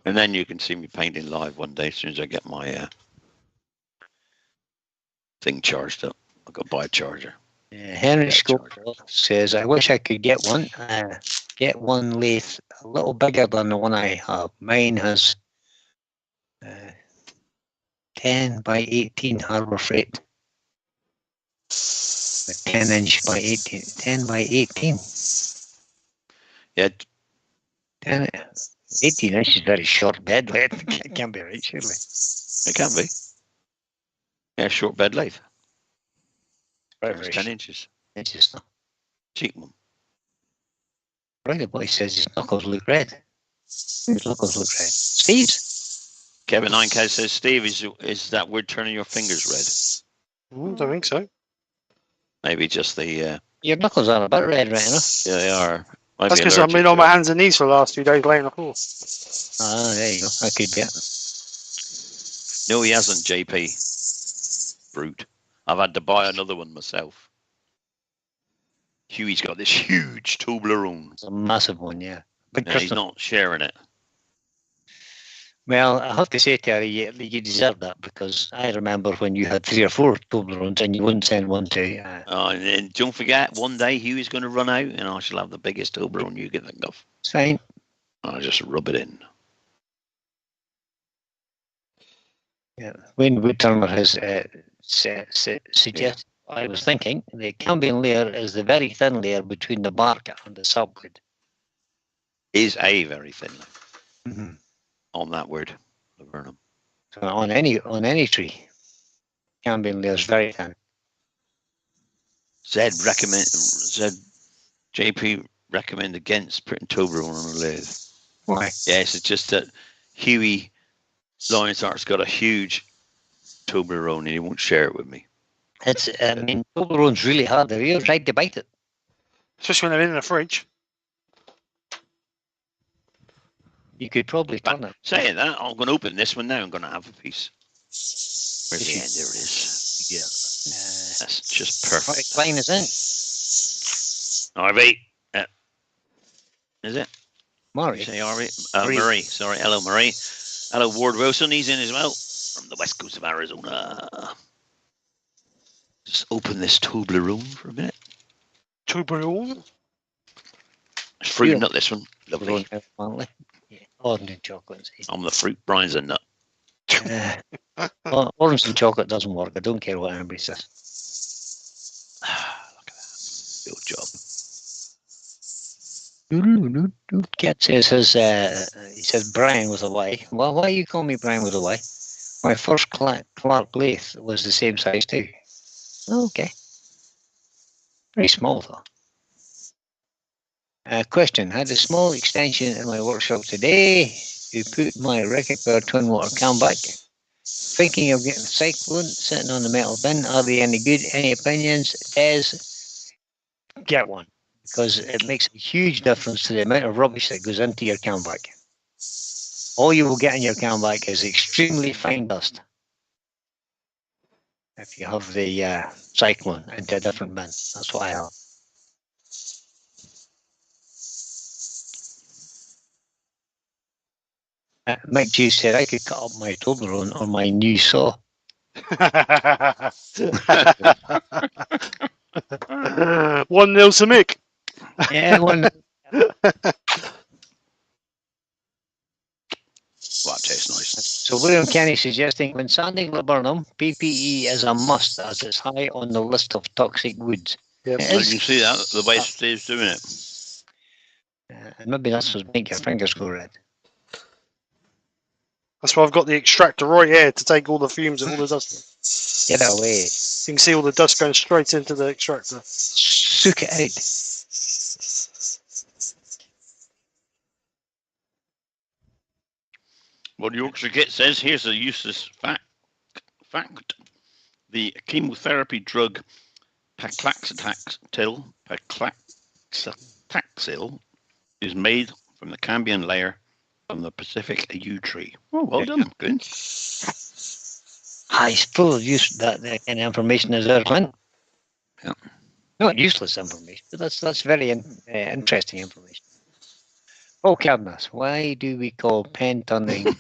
and then you can see me painting live one day as soon as I get my thing charged up. I've got to buy a charger. Henry Schofield says, I wish I could get one. Get one lathe a little bigger than the one I have. Mine has 10 by 18 Harbor Freight. 10-inch by 18. 10 by 18. Yeah. 18 inches is very short bed lathe. It can be right, surely. It can be. Yeah, short bed lathe. Very 10 inches. Inches, no. Cheap one. Right, the boy says his knuckles look red. His knuckles look red. Steve's? Kevin 9K says, Steve, is that wood turning your fingers red? I don't think so. Maybe just the... Your knuckles are a bit red right enough. Yeah, they are. Might That's be because I've allergic been on to my it. hands and knees for the last 2 days laying on the floor. Ah, there you go. That could be it. No, he hasn't, JP. Brute. I've had to buy another one myself. Huey's got this huge Toblerone. It's a massive one, yeah. But And he's not sharing it. well, I have to say, Terry, you deserve that because I remember when you had 3 or 4 Toblerones and you wouldn't send one to. And don't forget, one day Huey's going to run out and I shall have the biggest Toblerone you can think of. It's fine. I'll just rub it in. Yeah. Wayne Woodturner has suggested. I was thinking the cambium layer is the very thin layer between the bark and the subwood. Is a very thin layer Mm-hmm. on that word, laburnum. So on any tree, cambium layer is very thin. Zed JP recommend against putting Toblerone on a lathe. Why? Yes, it's just that Huey Lionheart's got a huge Toblerone and he won't share it with me. It's I mean, Toblerone's really hard. Have you ever tried to bite it? Especially when they're in the fridge. You could probably turn it. Saying that, I'm going to open this one now. I'm going to have a piece. Where's the end? There it is. Yeah. That's just perfect. Fine is in. RV. Is it? Murray. Say RV? Murray. Sorry. Hello, Murray. Hello, Ward Wilson. He's in as well from the west coast of Arizona. Just open this Toblerone for a minute. Toblerone? It's fruit nut, this one. Lovely. Yeah. Orange and chocolate. I'm the fruit. Brian's a nut. Orange and chocolate doesn't work. I don't care what anybody says. Look at that. Good job. Cat says he says Brian with a Y. Well, why you call me Brian with a Y? My first Clark lathe was the same size too. Okay. Very small though. Question. Had a small extension in my workshop today to put my Reckitt twin water can back. Thinking of getting a cyclone sitting on the metal bin. Are they any good? Any opinions? Get one. Because it makes a huge difference to the amount of rubbish that goes into your can back. All you will get in your can back is extremely fine dust. If you have the cyclone into a different bin. That's what I have. Mike G said I could cut up my Toblerone on my new saw. 1-0 to Mick. Yeah, one. Well, that tastes nice. So William Kenny suggesting when sanding laburnum, PPE is a must as it's high on the list of toxic woods. Yep. It You is. can see that, the way Steve's doing it. And maybe that's what make your fingers go red. That's why I've got the extractor right here to take all the fumes and all the dust. Get it away. You can see all the dust going straight into the extractor. Soak it out. What Yorkshire Git says, here's a useless fact. The chemotherapy drug paclitaxel is made from the cambium layer from the Pacific yew tree. Oh, well done. Good. I suppose that kind of information is there, Clint. Yeah. Not useless information, but that's very interesting information. Oh, Cadmus, why do we call pen turning?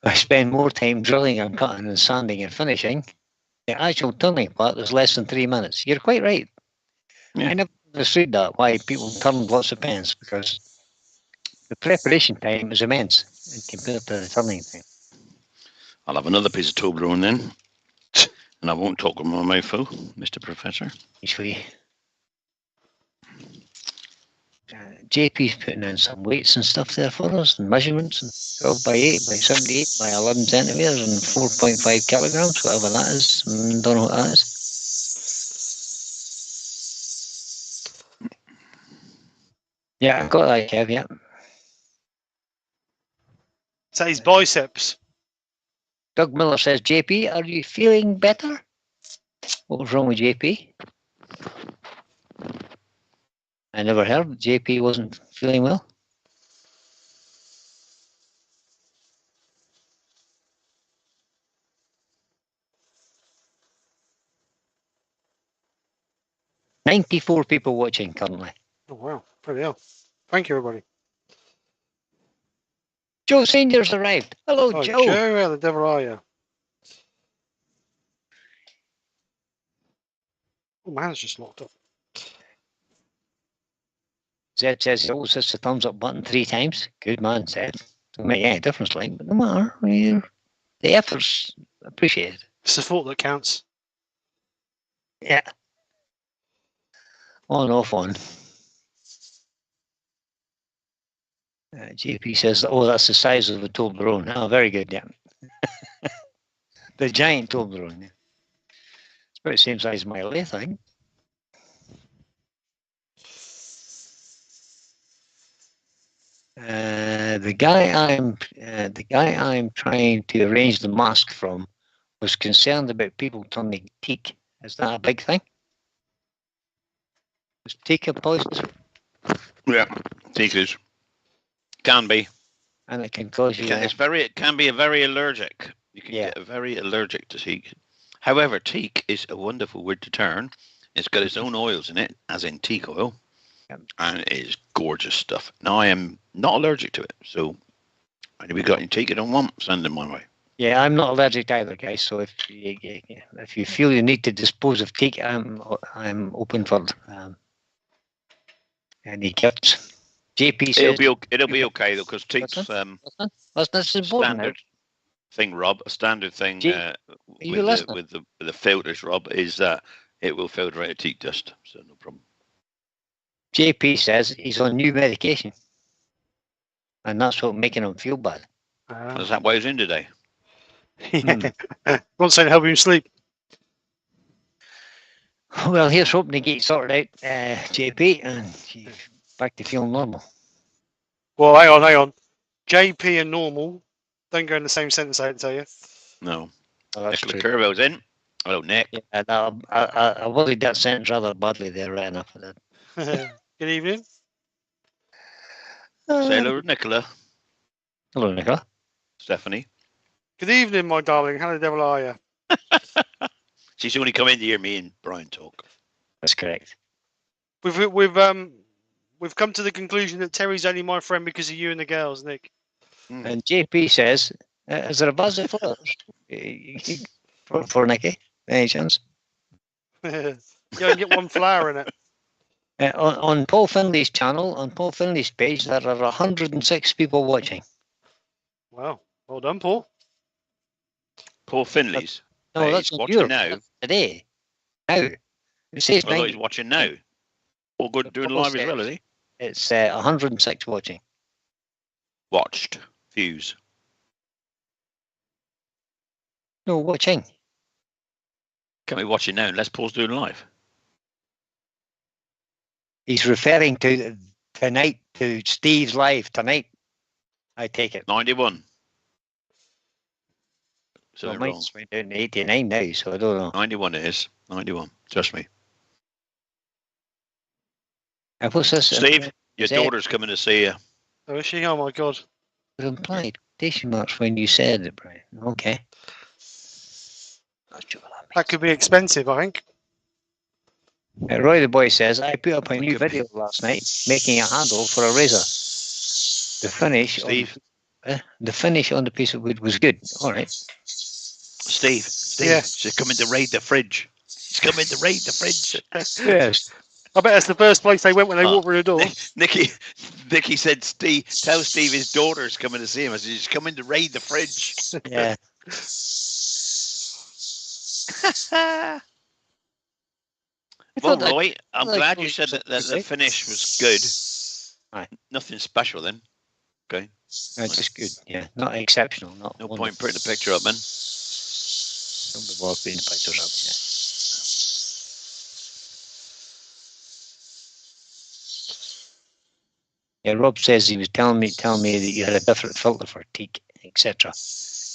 I spend more time drilling and cutting and sanding and finishing. The actual turning part is less than 3 minutes. You're quite right. Yeah. I never understood that, why people turn lots of pens, because the preparation time is immense compared to the turning time. I'll have another piece of Toblerone then. And I won't talk with my mouth full, Mr. Professor. Usually. JP's putting in some weights and stuff there for us, and measurements, and 12 by 8 by 78 by 11 centimetres and 4.5 kilograms, whatever that is. Don't know what that is. Yeah, I got that, Kev, yeah. Is that his biceps? Doug Miller says, JP, are you feeling better? What was wrong with JP? I never heard JP wasn't feeling well. "94 people watching currently." Oh, wow. Pretty hell. Thank you, everybody. Joe Senior's arrived. Hello, Oh, Joe. Joe, how the devil are you? Oh, man's just locked up. Zed says he always hits the thumbs up button 3 times. Good man, Zed. Don't make any difference, like, but no matter. The effort's appreciated. It's the thought that counts. Yeah. On, off, on. JP says, "Oh, that's the size of the Toblerone." Oh, very good, yeah. The giant Toblerone. Yeah. It's about the same size as my lathe, I think. The guy I'm trying to arrange the mask from was concerned about people turning teak. Is that a big thing? Is teak a poison? Yeah, teak is. Can be. And it can cause you. It can be a very allergic. You can Yeah. get very allergic to teak. However, teak is a wonderful wood to turn. It's got its own oils in it, as in teak oil, and it is gorgeous stuff. Now, I am not allergic to it, so if you got any teak you don't want, send them my way. Yeah, I'm not allergic either, guys. So if you feel you need to dispose of teak, I'm open for any gifts. JP says It'll be okay though, because teak's that's important. standard thing, Rob. A standard thing with the filters, Rob, is that it will filter out teak dust, so no problem. JP says he's on new medication, and that's what making him feel bad. Is that why he's in today? Wants to help him sleep. Well, here's hoping to get it sorted out, JP, and he's back to feeling normal. Well, hang on. JP and normal don't go in the same sentence, I tell you. No. Oh, that's Nicola true. Curville's in. Hello, Nick. Yeah, I worded that sentence rather badly there, right enough for that. Good evening. Say hello, Nicola. Hello, Nicola. Stephanie. Good evening, my darling. How the devil are you? She's only come in to hear me and Brian talk. That's correct. We've come to the conclusion that Terry's only my friend because of you and the girls, Nick. And JP says, "Is there a buzz of flowers for Nicky? Any chance?" You only get one flower in it. On Paul Finley's channel, on Paul Finley's page, there are 106 people watching. Wow. Well done, Paul. Paul Finley's. No, that's he's watching now. Today. Now. It says I thought he's watching now. All good doing live as well, is he? It's 106 watching. Watched. Views. No, watching. Can't be watching now unless Paul's doing live. He's referring to tonight, to Steve's live tonight. I take it. 91. So Well, wrong. mine's went down to 89 now, so I don't know. 91 it is. 91. Trust me. And what's this? Steve, your daughter's coming to see you. Oh, is she? Oh, my God. Implied quotation marks when you said it, Brian. Okay. Not sure what That could be expensive, I think. Roy the Boy says, "I put up a new video last night making a handle for a razor. The finish, Steve. The finish on the piece of wood was good. All right." Steve. Yeah. She's coming to raid the fridge. She's coming to raid the fridge. Yes. I bet that's the first place they went when they walked through the door. Nicky said, "Steve, tell Steve his daughter's coming to see him." I said, "She's coming to raid the fridge." Yeah. Well, Roy, I'm glad you said that the finish was good. Aye. Nothing special then. Okay. Just good. Yeah. Not exceptional. Not No point putting a picture up, man. Don't be bothered putting the pictures up. Yeah. Rob says he was telling me that you had a different filter for teak, etc.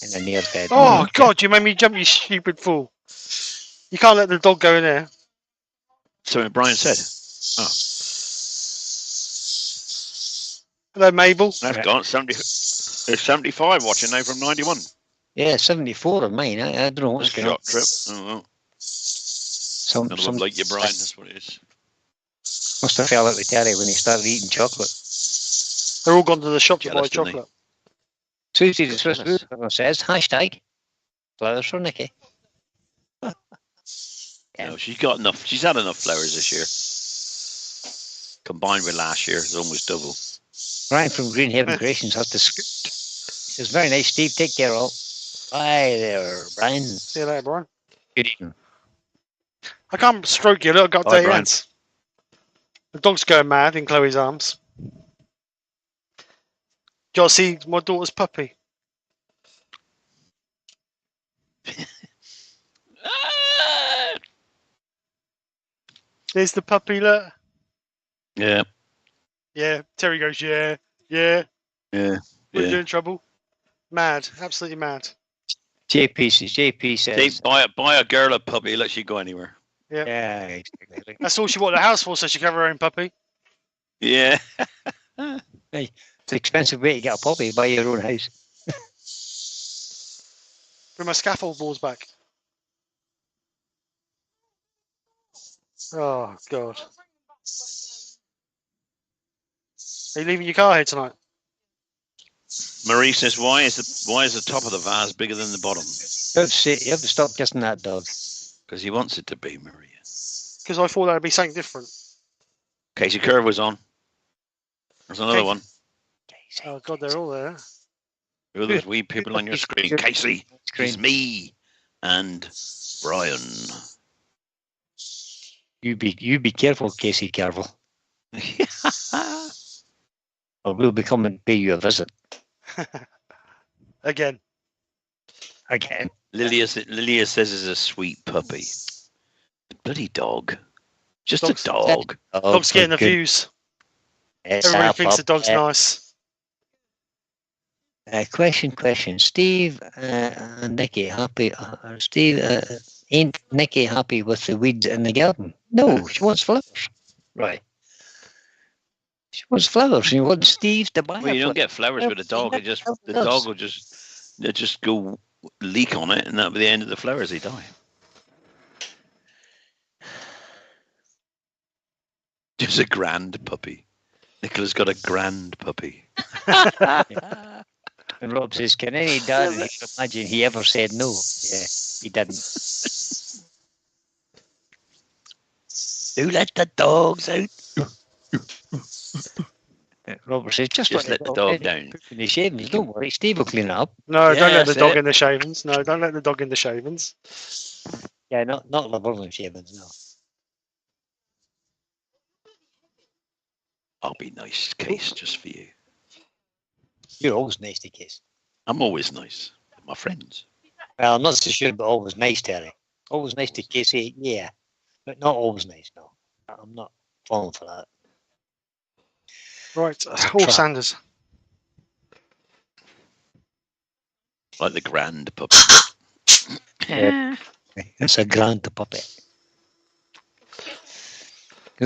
in the near bed. Oh, God, you made me jump, you stupid fool. You can't let the dog go in there. So Brian said. Oh. Hello, Mabel. That's gone. 70. There's 75 watching now from 91. Yeah, 74 of mine. I don't know what's going on. Shot trip. Oh, well. Some like you, Brian. That's what it is. must have fell out with Terry when he started eating chocolate. They're all gone to the shop to buy Jealous, didn't they? chocolate. Susie the Swiss Jealous. Woodpecker says, hashtag flowers for Nicky. No, she's got enough. She's had enough flowers this year. Combined with last year, it's almost double. Brian from Greenhaven Creations has to scoot. He says, very nice, Steve. Take care, all. Bye there, Brian. See you later, Brian. Good evening. I can't stroke you. Look, I've got Bye, dirty Brian. hands. The dog's going mad in Chloe's arms. Do you want to see my daughter's puppy? There's the puppy, look. Yeah. Yeah, Terry goes, yeah, yeah. Yeah. We're Yeah. in trouble. Mad, absolutely mad. JP says, Buy a girl a puppy, let she go anywhere. yeah, exactly. That's all she bought the house for, so she can have her own puppy. Yeah. It's an expensive way to get a puppy, buy your own house. Bring my scaffold boards back. Oh, God. Are you leaving your car here tonight? Marie says, why is the top of the vase bigger than the bottom? You have to stop kissing that dog. Because he wants it to be, Maria. Because I thought that would be something different. Casey Curve was on. There's another Casey. one. Oh, God, they're all there. Who are those wee people on your screen? Casey, it's me, and Brian. You be careful, Casey, careful. Or we'll be coming and pay you a visit. Again. Lilia says it's a sweet puppy. Bloody dog. Just Dog's- a dog. Dog's getting the views. Everybody thinks the dog's nice. Question. Steve and Nicky happy? Ain't Nicky happy with the weeds in the garden? No, she wants flowers. Right. She wants flowers. She wants Steve to buy. Well, you her don't get flowers with a dog. The dog will just go leak on it, and that'll be the end of the flowers. They die. Just a grand puppy. Nicola's got a grand puppy. And Rob says, "Can any dad imagine he ever said no?" Yeah, he didn't. Do let the dogs out. Robert says, just let the dog down. In the shavings. Don't worry, Steve will clean it up. No, don't let the dog in the shavings. No, don't let the dog in the shavings. Yeah, not Laverland shavings, no. I'll be nice, Case, just for you. You're always nice to Case. I'm always nice with my friends. Well, I'm not so sure, but always nice, Terry. Always nice to Casey, yeah. But not always nice, no. I'm not falling for that. Right, all Sanders. Like the grand puppy. Yeah. It's a grand puppet.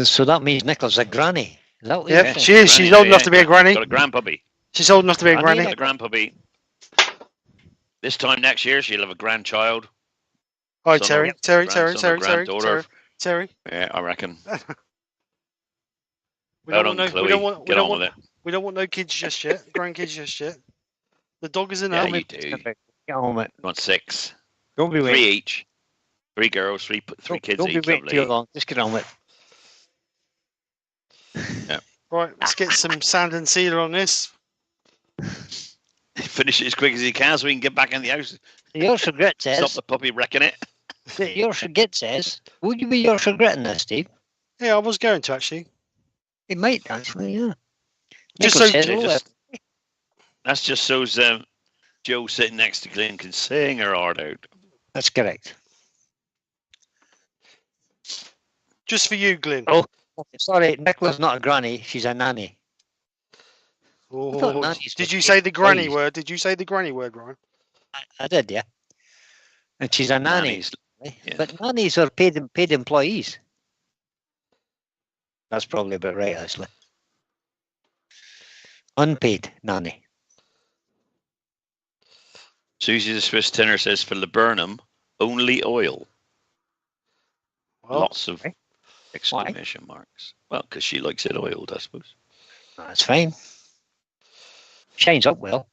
So that means Nicola's a granny. Is that what Yep, you're saying? she is. She's old enough to be a granny. Got a grand puppy. She's old enough to be a granny. A grand puppy. This time next year, she'll have a grandchild. Hi, Terry. Terry. Yeah, I reckon. We don't want no kids just yet. Grandkids just yet. The dog is enough. Yeah, you do. Get home it. You want 6. Don't be 3 waiting. each. 3 girls, 3 kids Don't be each. waiting too long. Just get on with it. Yeah. Right, let's get some sand and sealer on this. Finish it as quick as you can so we can get back in the house. Yorkshire Grit says. Stop the puppy wrecking it. Yorkshire Grit says. Would you be Yorkshire Gritting this, Steve? Yeah, I was going to actually. It might actually, yeah. Just Nicholas so- says, That's just so Joe sitting next to Glenn can sing her heart out. that's correct. Just for you, Glyn. Oh, sorry, Nicola's not a granny. She's a nanny. Oh, nannies did were you say the granny employees. word? Did you say the granny word, Ryan? I did, yeah. And she's a nanny. Nannies. Yeah. But nannies are paid employees. That's probably about right, actually. Unpaid nanny. Susie the Swiss Tinner says for laburnum, only oil. Well, Lots of Why? exclamation marks. Well, because she likes it oiled, I suppose. That's fine. Shines up well.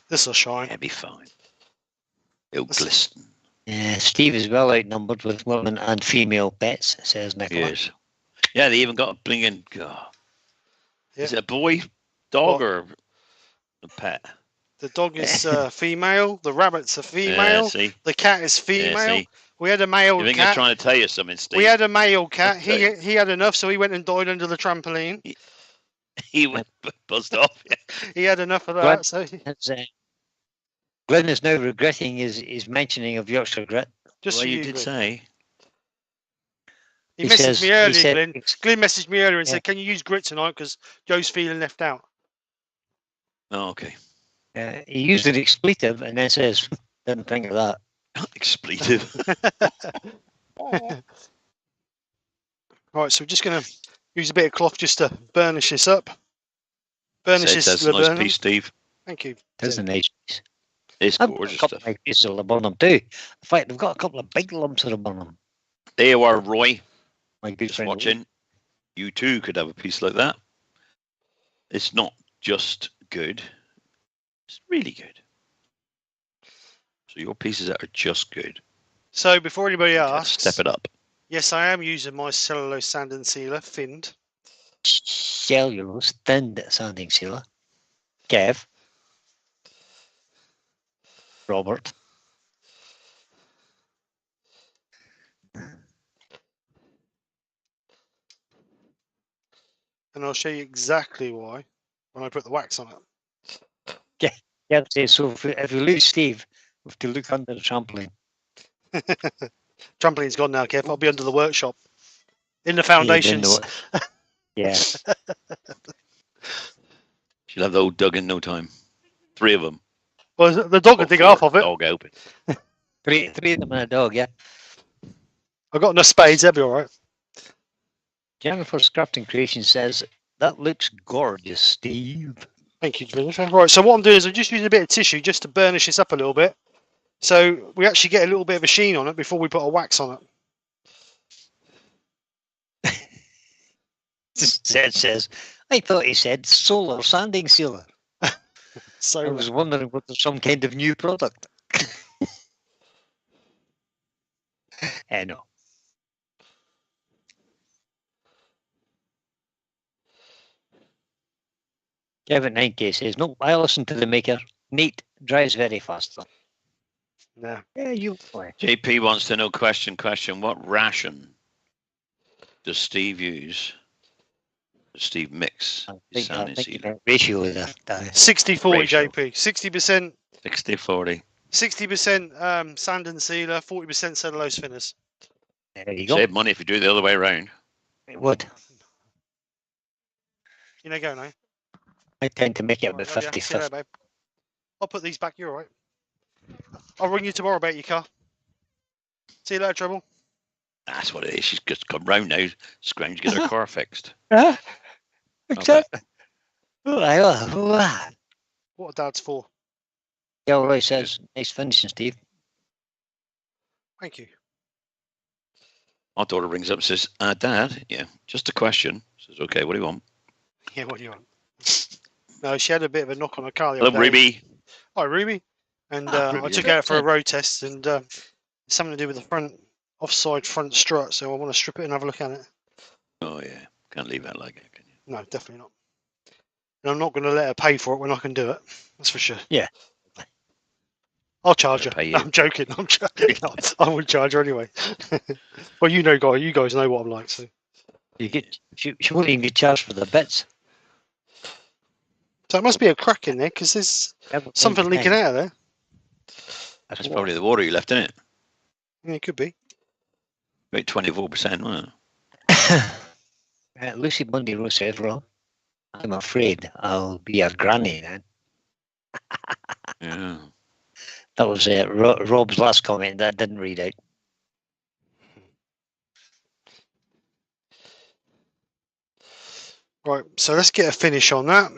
this will shine. Yeah, be fine. It'll This- glisten. Steve is well outnumbered with women and female pets, says Nicola. Yes. Yeah, they even got a blinging. Oh. Yeah. Is it a boy, dog, What? or a pet? The dog is female. The rabbit's a Yeah, female. see? The cat is Yeah, female. see? We had a male You think they're cat. trying to tell you something, Steve? We had a male cat. Okay. He had enough, so he went and died under the trampoline. He went buzzed off. He had enough of Glenn, that. So Glenn is now regretting his mentioning of Yorkshire grit. just Well, for you you, did Glenn. say. He He messaged says- me he earlier, said- Glenn. Glenn messaged me earlier and Yeah. said, "Can you use grit tonight? Because Joe's feeling left out." Oh, okay. He used an expletive and then says, didn't think of that. Expletive. Right, so we're just going to use a bit of cloth just to burnish this up. Burnish Says this that's a nice laburnum. piece, Steve. Thank you. It's a nice piece. It's I've got gorgeous a couple stuff. of pieces of laburnum too. In fact, they've got a couple of big lumps of laburnum. There you are, Roy. My good Just friend. watching. You too could have a piece like that. It's not just good. It's really good. So your pieces are just good. So before anybody You have to asks, step it up. yes, I am using my cellulose sand and sealer, Finned. Cellulose, thinned sanding sealer. Kev. Robert. And I'll show you exactly why when I put the wax on it. Yeah, so if we lose Steve, we have to look under the trampoline. Trampoline's gone now, Kev. I'll be under the workshop. In the Yeah, foundations. Yeah. She'll have the old dug in no time. 3 of them. Well, the dog will dig half of it. Dog open. Three of them and a dog, yeah. I've got enough spades, that'll be all right. Jennifer's Crafting Creation says, that looks gorgeous, Steve. Thank you, Jennifer. Right, so what I'm doing is I'm just using a bit of tissue just to burnish this up a little bit. So we actually get a little bit of a sheen on it before we put a wax on it. Zed says, I thought he said solar sanding sealer. I So was wondering whether there's some kind of new product. No. Kevin 9K says, no, I listen to the maker. Neat, dries very fast though. yeah. Yeah, you play. JP wants to know, question, what ration does Steve use? Does Steve mix I his think sanding sealer? that ratio is that. 60-40 Ratio. JP. 60% 60-40. 60% sand and sealer, 40% cellulose thinners. There you go. Save money if you do it the other way around. It would. You know, go now. I tend to make it Alright, about love ya. 50 See you later, 50. babe. I'll put these back. You're all right. I'll ring you tomorrow about your car. See you later, Trouble. That's what it is. She's just come round now, scrounge to get her car fixed. Exactly. Yeah, What are dads for? Roy says, nice finishing, Steve. Thank you. My daughter rings up and says, Dad, yeah, just a question. Says, okay, what do you want? Yeah, what do you want? No, she had a bit of a knock on her car the Hello, other day. Ruby. Hi, Ruby. And Ruby, I took yeah. her out for a road test, and it's something to do with the offside front strut, so I want to strip it and have a look at it. Oh, yeah. Can't leave that like it, can you? No, definitely not. And I'm not going to let her pay for it when I can do it. That's for sure. Yeah. I'll charge her. I'll pay No, you. I'm joking. I'm joking. I would charge her anyway. Well, you guys know what I'm like. So She won't even get charged for the bits. it must be a crack in there because there's something leaking out of there. That's probably the water you left in it. Yeah, it could be. About 24%, wasn't it? Lucy Bundy Rose says, Rob, I'm afraid I'll be a granny then. Yeah. That was Rob's last comment that I didn't read out. Right, so let's get a finish on that.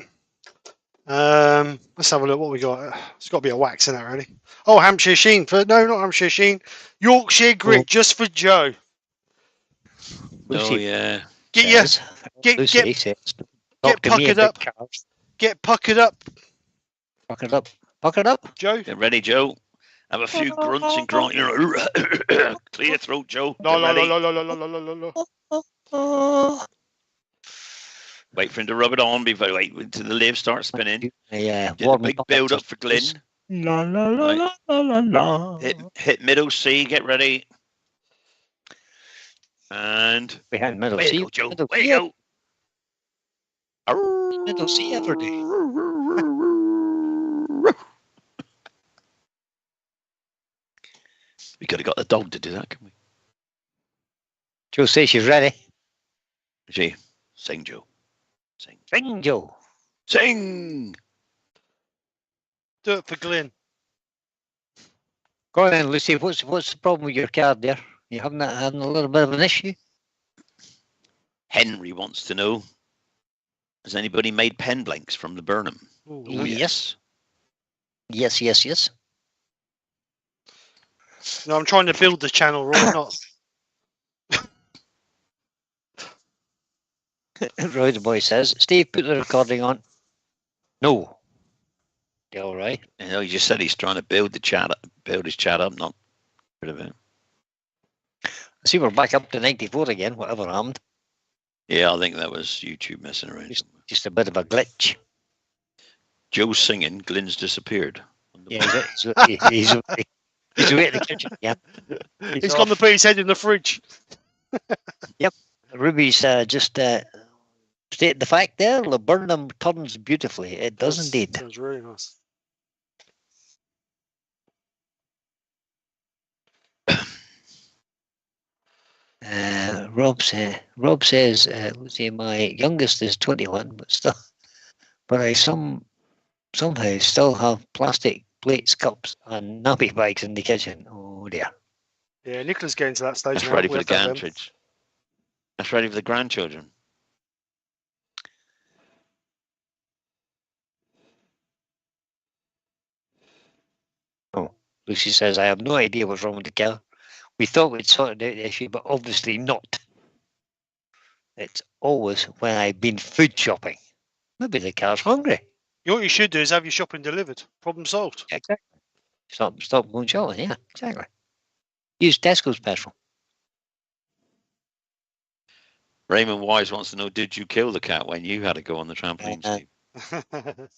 Let's have a look what we got. It's got to be a wax in that, really. Oh, Hampshire Sheen. No, not Hampshire Sheen. Yorkshire Grit, just for Joe. Oh, yeah. Get Lucy says, get talk to me puckered about up. cars. Get puckered up, Puckered up. Puckered up. Joe. Get ready, Joe. Have a few grunts and grunt. Clear your throat, Joe. No, Get ready. no. Wait for him to rub it on. Wait until the leaves start spinning. Yeah, Get a big build up for Glyn. La la la la la la la. Hit middle C. Get ready. And We had middle way C. you go, Joe. Middle Way C. you go. Middle C every day. We could have got the dog to do that, can we? Joe says she's ready. Gee, sing, Joe. Sing. Sing, Joe. Sing. Do it for Glyn. Go on then, Lucy. What's the problem with your card there? You having a little bit of an issue? Henry wants to know, has anybody made pen blanks from the Burnham? Ooh, Yes. Yes. No, I'm trying to build the channel, Roy, not. Roy the boy says, Steve, put the recording on. No. You all right? You know, he just said he's trying to build his chat up, not rid of it. I see we're back up to 94 again, whatever happened. Yeah, I think that was YouTube messing around. Just a bit of a glitch. Joe's singing, Glyn's disappeared. Yeah, he's away at the kitchen. Yeah. He's gone to put his head in the fridge. Yep. Ruby's just state the fact there, the Burnham turns beautifully. It does indeed. Sounds really nice. Rob says, let's see, my youngest is 21, but I somehow still have plastic plates, cups, and nappy bags in the kitchen. Oh dear. Yeah, Nicola's getting to that stage That's now. ready for the grandchildren. That's ready for the grandchildren. Oh, Lucy says, I have no idea what's wrong with the car. We thought we'd sorted out the issue, but obviously not. It's always when I've been food shopping. Maybe the car's hungry. You know what you should do is have your shopping delivered. Problem solved. Exactly. Stop going shopping, yeah, exactly. Use Tesco special. Raymond Wise wants to know, did you kill the cat when you had to go on the trampoline, Steve?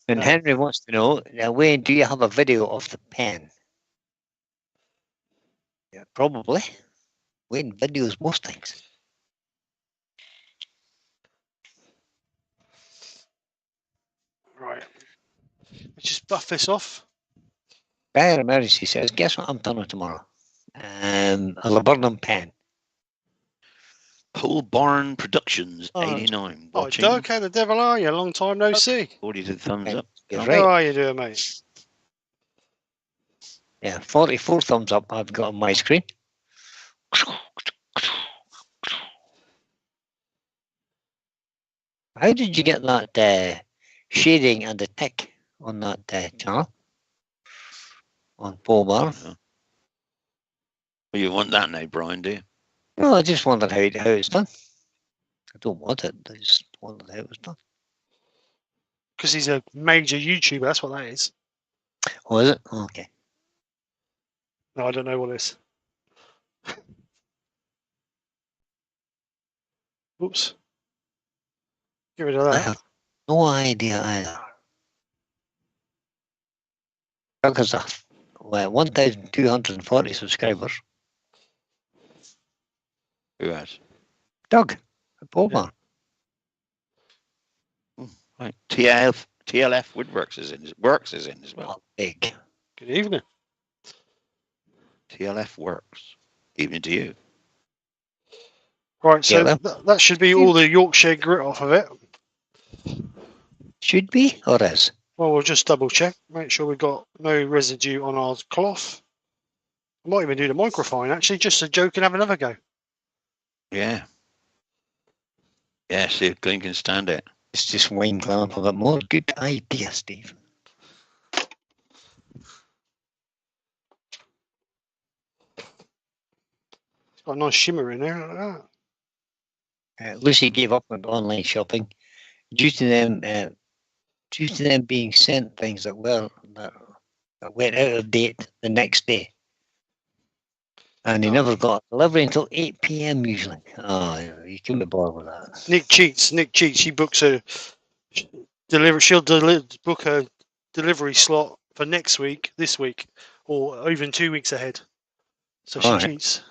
And Henry wants to know, now, Wayne, do you have a video of the pen? Yeah, probably. Wayne videos most things. Right. Let's just buff this off. Dire Emergency says, guess what I'm done tomorrow? A Laburnum pen. Pole Barn Productions, Oh, 89. Oh, Watching. Dirk, how the devil are you? Long time no see. 42 thumbs up. You're Oh, right. How are you doing, mate? Yeah, 44 thumbs up I've got on my screen. How did you get that shading and the tick on that channel? On Paul Bar? Well, you want that now, Brian, do you? No, I just wondered how it's done. I don't want it. I just wondered how it was done. Because he's a major YouTuber, that's what that is. Oh, is it? Okay. No, I don't know what it is. Oops. Get rid of I that. have no idea either. Because of 1,240 subscribers. Who has? Doug, at Paul Bar. Right. TLF Woodworks is in. Works is in as well. Not big. Good evening. TLF Works. Evening to you. Right, so Yeah, that should be all the Yorkshire grit off of it. Should be or is? Well, we'll just double check. Make sure we've got no residue on our cloth. I might even do the microphone, actually, just a joke and have another go. Yeah. Yeah, see if Glenn can stand it. It's just wine glam a bit more. Good idea, Steve. It's got a nice shimmer in there. Look at that. Lucy gave up on online shopping due to them being sent things that went out of date the next day. And they never got delivery until 8 p.m. usually. Oh, you couldn't be bothered with that. Nick cheats. She books a delivery. She'll book a delivery slot for next week, this week, or even 2 weeks ahead. So she cheats.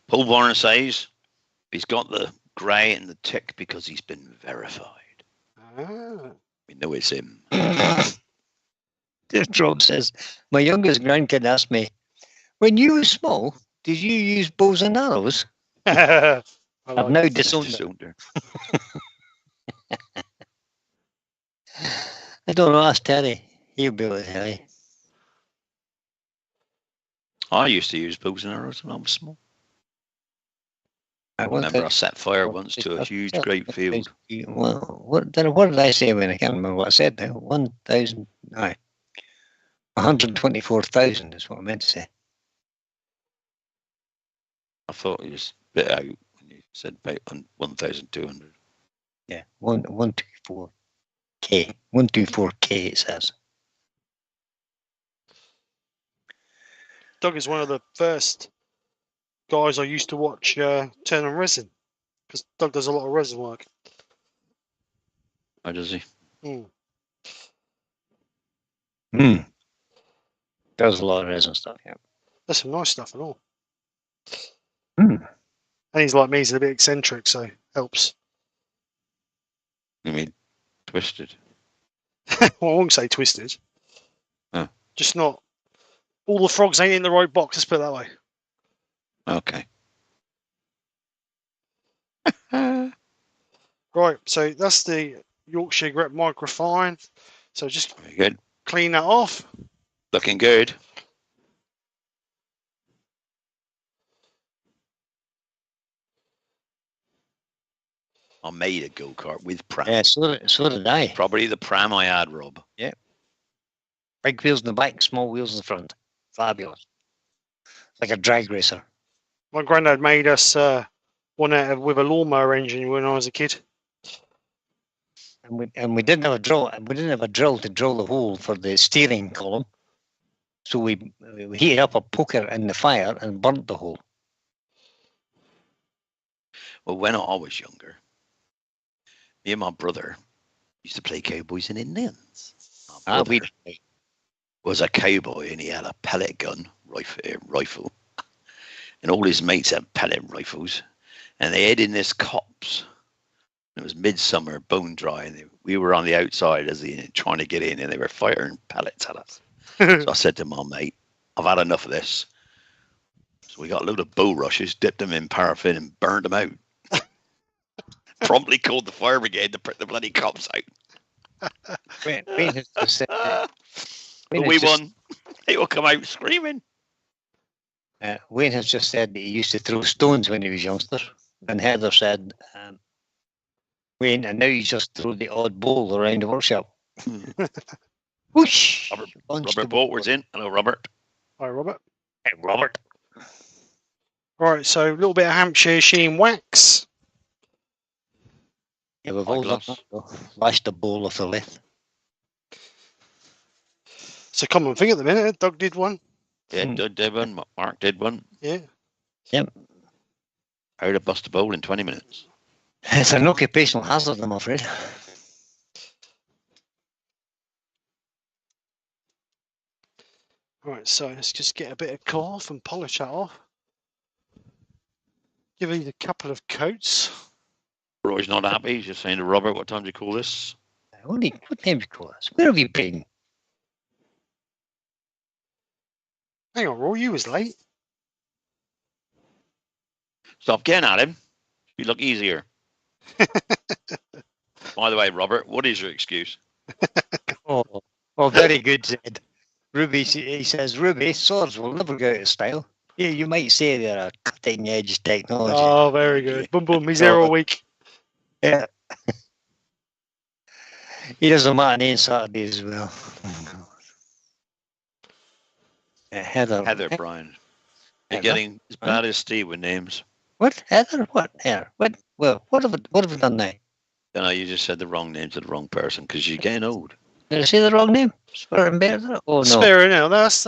Paul Warren says he's got the grey and the tick because he's been verified. Ah. We know it's him. Rob says, my youngest grandkid asked me, when you were small, did you use bows and arrows? I've now disowned her. I don't know, ask Terry. He'll be able to tell you. I used to use bows and arrows when I was small. I remember I set fire once to a huge grape field. Well, what did I say when I can't remember what I said now? 124,000 is what I meant to say. I thought it was a bit out when you said about 1,200. Yeah, 124K. 124K it says. Doug is one of the first guys I used to watch turn on resin, because Doug does a lot of resin work. Oh, does he? Does a lot of resin stuff, yeah. That's some nice stuff and all. And he's like me, he's a bit eccentric, so helps. You mean twisted? Well, I won't say twisted. Oh. Just not. All the frogs ain't in the right box, let's put it that way. Okay. Right, so that's the Yorkshire Grep Microfine. So just very good. Clean that off. Looking good. I made a go-kart with pram. Yeah, so did I. Probably the pram I had, Rob. Yeah. Big wheels in the back, small wheels in the front. Fabulous. Like a drag racer. My granddad made us one out with a lawnmower engine when I was a kid. And we didn't have a drill. We didn't have a drill to drill the hole for the steering column. So we heated up a poker in the fire and burnt the hole. Well, when I was younger, me and my brother used to play cowboys and Indians. My brother was a cowboy and he had a pellet gun rifle. And all his mates had pellet rifles. And they hid in this copse. It was midsummer, bone dry, and we were on the outside trying to get in, and they were firing pellets at us. So I said to my mate, I've had enough of this. So we got a load of bulrushes, dipped them in paraffin, and burned them out. Promptly called the fire brigade to put the bloody cops out. Wayne has just said but we won. They will come out screaming. Wayne has just said that he used to throw stones when he was youngster. And Heather said, Wayne, and now you just throw the odd bowl around the workshop. Whoosh! Robert Boltwood's in. Hello, Robert. Hi, Robert. Hey, Robert. Right, so a little bit of Hampshire Sheen wax. Yeah, we've all done that, lashed the bowl off the lathe. It's a common thing at the minute. Doug did one. Yeah, Doug did one. Mark did one. Yeah. Yep. How to bust a bowl in 20 minutes. It's an occupational hazard, I'm afraid. Right, so let's just get a bit of cloth and polish that off. Give it a couple of coats. Roy's not happy. He's just saying to Robert, what time do you call this? What time do you call this? Where have you been? Hang on, Roy, you was late. Stop getting at him. You look easier. By the way, Robert, what is your excuse? Oh, very good, Zed. Ruby, he says, Ruby, swords will never go out of style. Yeah, you might say they're a cutting edge technology. Oh, very good. Boom, boom. He's there all week. Yeah. He doesn't matter any Saturday as well. Heather. Brian. You're Heather? getting as bad as Steve with names. What? Heather? What? Heather? What? Well, what have we done now? No, you just said the wrong name to the wrong person because you're getting old. Did I say the wrong name? Spirit and Bear? Oh, no. Spirit and that's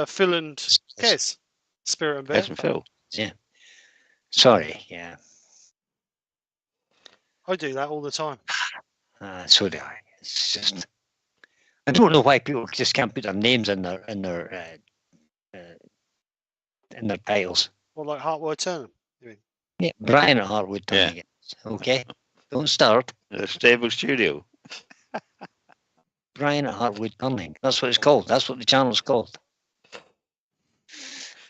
Phil and Kez. Spirit and Bear. Yes, and Phil. Yeah. Sorry, yeah. I do that all the time. So do I. It's just... I don't know why people just can't put their names in their titles. Well, like Heartwood Turner. Yeah, Brian at Heartwood Turning. Yeah. Okay. Don't start. The Stable Studio. Brian at Heartwood Turning. That's what it's called. That's what the channel's called.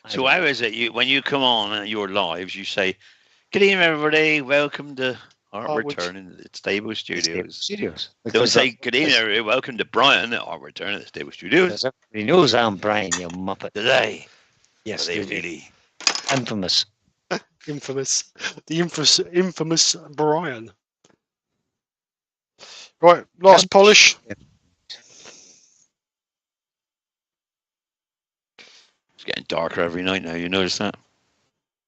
So how is it when you come on your lives, you say, "Good evening, everybody. Welcome to Heartwood Turning at Stable Studios." Don't say, "Good evening, everybody. Welcome to Brian at Heartwood Turning at Stable Studios." Everybody knows I'm Brian, you muppet. Do they? Yes, they really. Infamous. Infamous. The infamous Brian. Right, last polish. It's getting darker every night now. You notice that?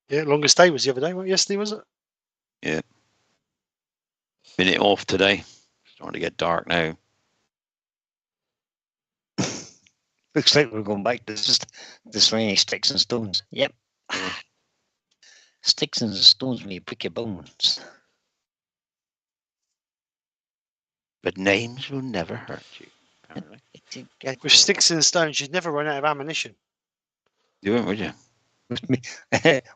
Yeah, longest day was the other day. Yesterday, was it? Yeah. Minute off today. Starting to get dark now. Looks like we're going back to just this rainy sticks and stones. Yep. Sticks and stones may break your bones. But names will never hurt you, apparently. With sticks and stones, you'd never run out of ammunition. You won't, would you? With me,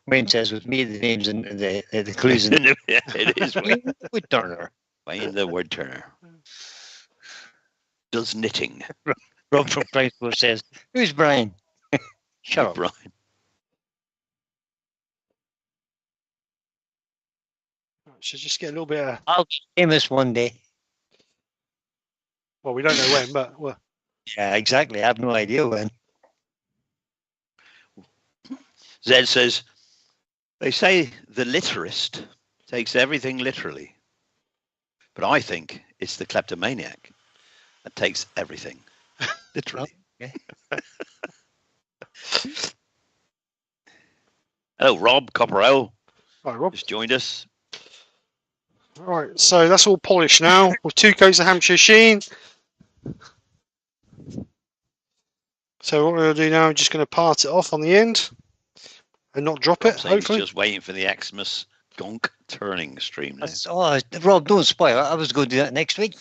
Wayne says, with me, the names and the clues. Yeah, it is Wayne. Woodturner. Wayne the Woodturner. Does knitting. Rob from Pricepool says, "Who's Brian?" Shut up, Brian. Should just get a little bit of... I'll be famous one day. Well, we don't know when, but... Well. Yeah, exactly. I have no idea when. Zed says, they say the literist takes everything literally. But I think it's the kleptomaniac that takes everything literally. Okay. Hello, Rob Copperell. Hi, Rob. Just joined us. All right, so that's all polished now with 2 coats of Hampshire Sheen. So what we're going to do now, I'm just going to part it off on the end and not drop it, hopefully. He's just waiting for the Xmas gonk turning stream now. Rob, don't spoil it. I was going to do that next week.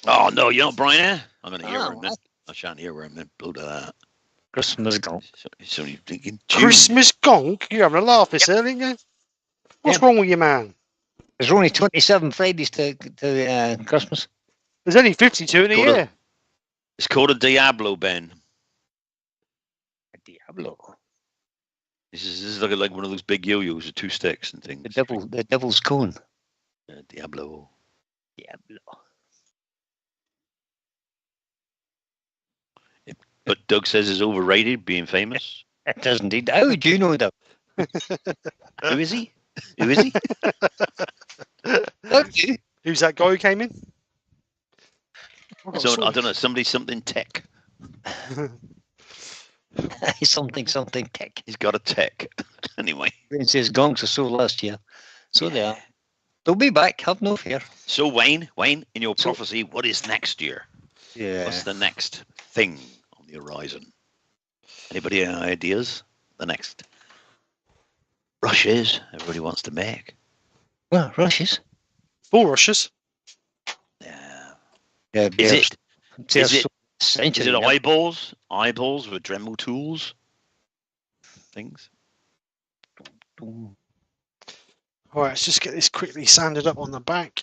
Oh, no, you're not Brian, eh? I'm going to hear him. I shan't hear him then. Blow to that. Christmas gonk. So you're thinking June. Christmas gonk? You're having a laugh this early, aren't you? What's wrong with you, man? There's only 27 Fridays to Christmas. There's only 52 in a year. It's called a Diablo, Ben. A Diablo. This is like one of those big yo-yos with 2 sticks and things. The devil's cone. Diablo. But Doug says it's overrated, being famous. It does indeed. How would you know that? Who is he? Who is he? Who's that guy who came in? So, I don't know. Something tech. something tech. He's got a tech. Anyway. It says gonks are sold last year. So they are. They'll be back. Have no fear. So Wayne, in your prophecy, what is next year? Yeah. What's the next thing on the horizon? Anybody have ideas? The next rushes everybody wants to make. Well, rushes. Full rushes. Yeah. Is it eyeballs? Eyeballs with Dremel tools? Things? All right, let's just get this quickly sanded up on the back.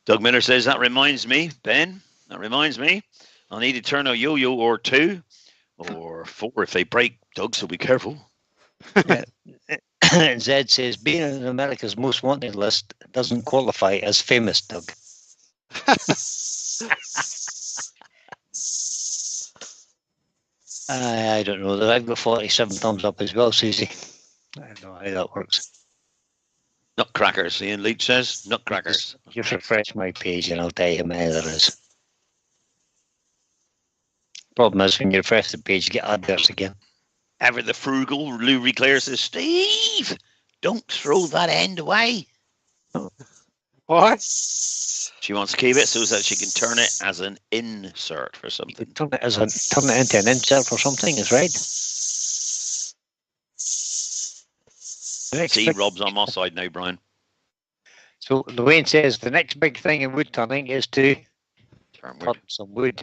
Doug Miller says, that reminds me, Ben, I'll need to turn a yo-yo or 2 or 4 if they break, Doug, so be careful. Zed says, being on America's Most Wanted list doesn't qualify as famous, Doug. I don't know. I've got 47 thumbs up as well, Susie. I don't know how that works. Nutcrackers, Ian Leach says. Nutcrackers. Just refresh my page and I'll tell you how many there is. Problem is, when you refresh the page, you get adverts again. Ever the frugal Lou Claire says, Steve, don't throw that end away. What? She wants to keep it so that she can turn it as an insert for You something. can turn it into an insert for something, is right. See, Rob's on my side now, Brian. So Wayne says the next big thing in wood turning is to Turn turn wood. some wood.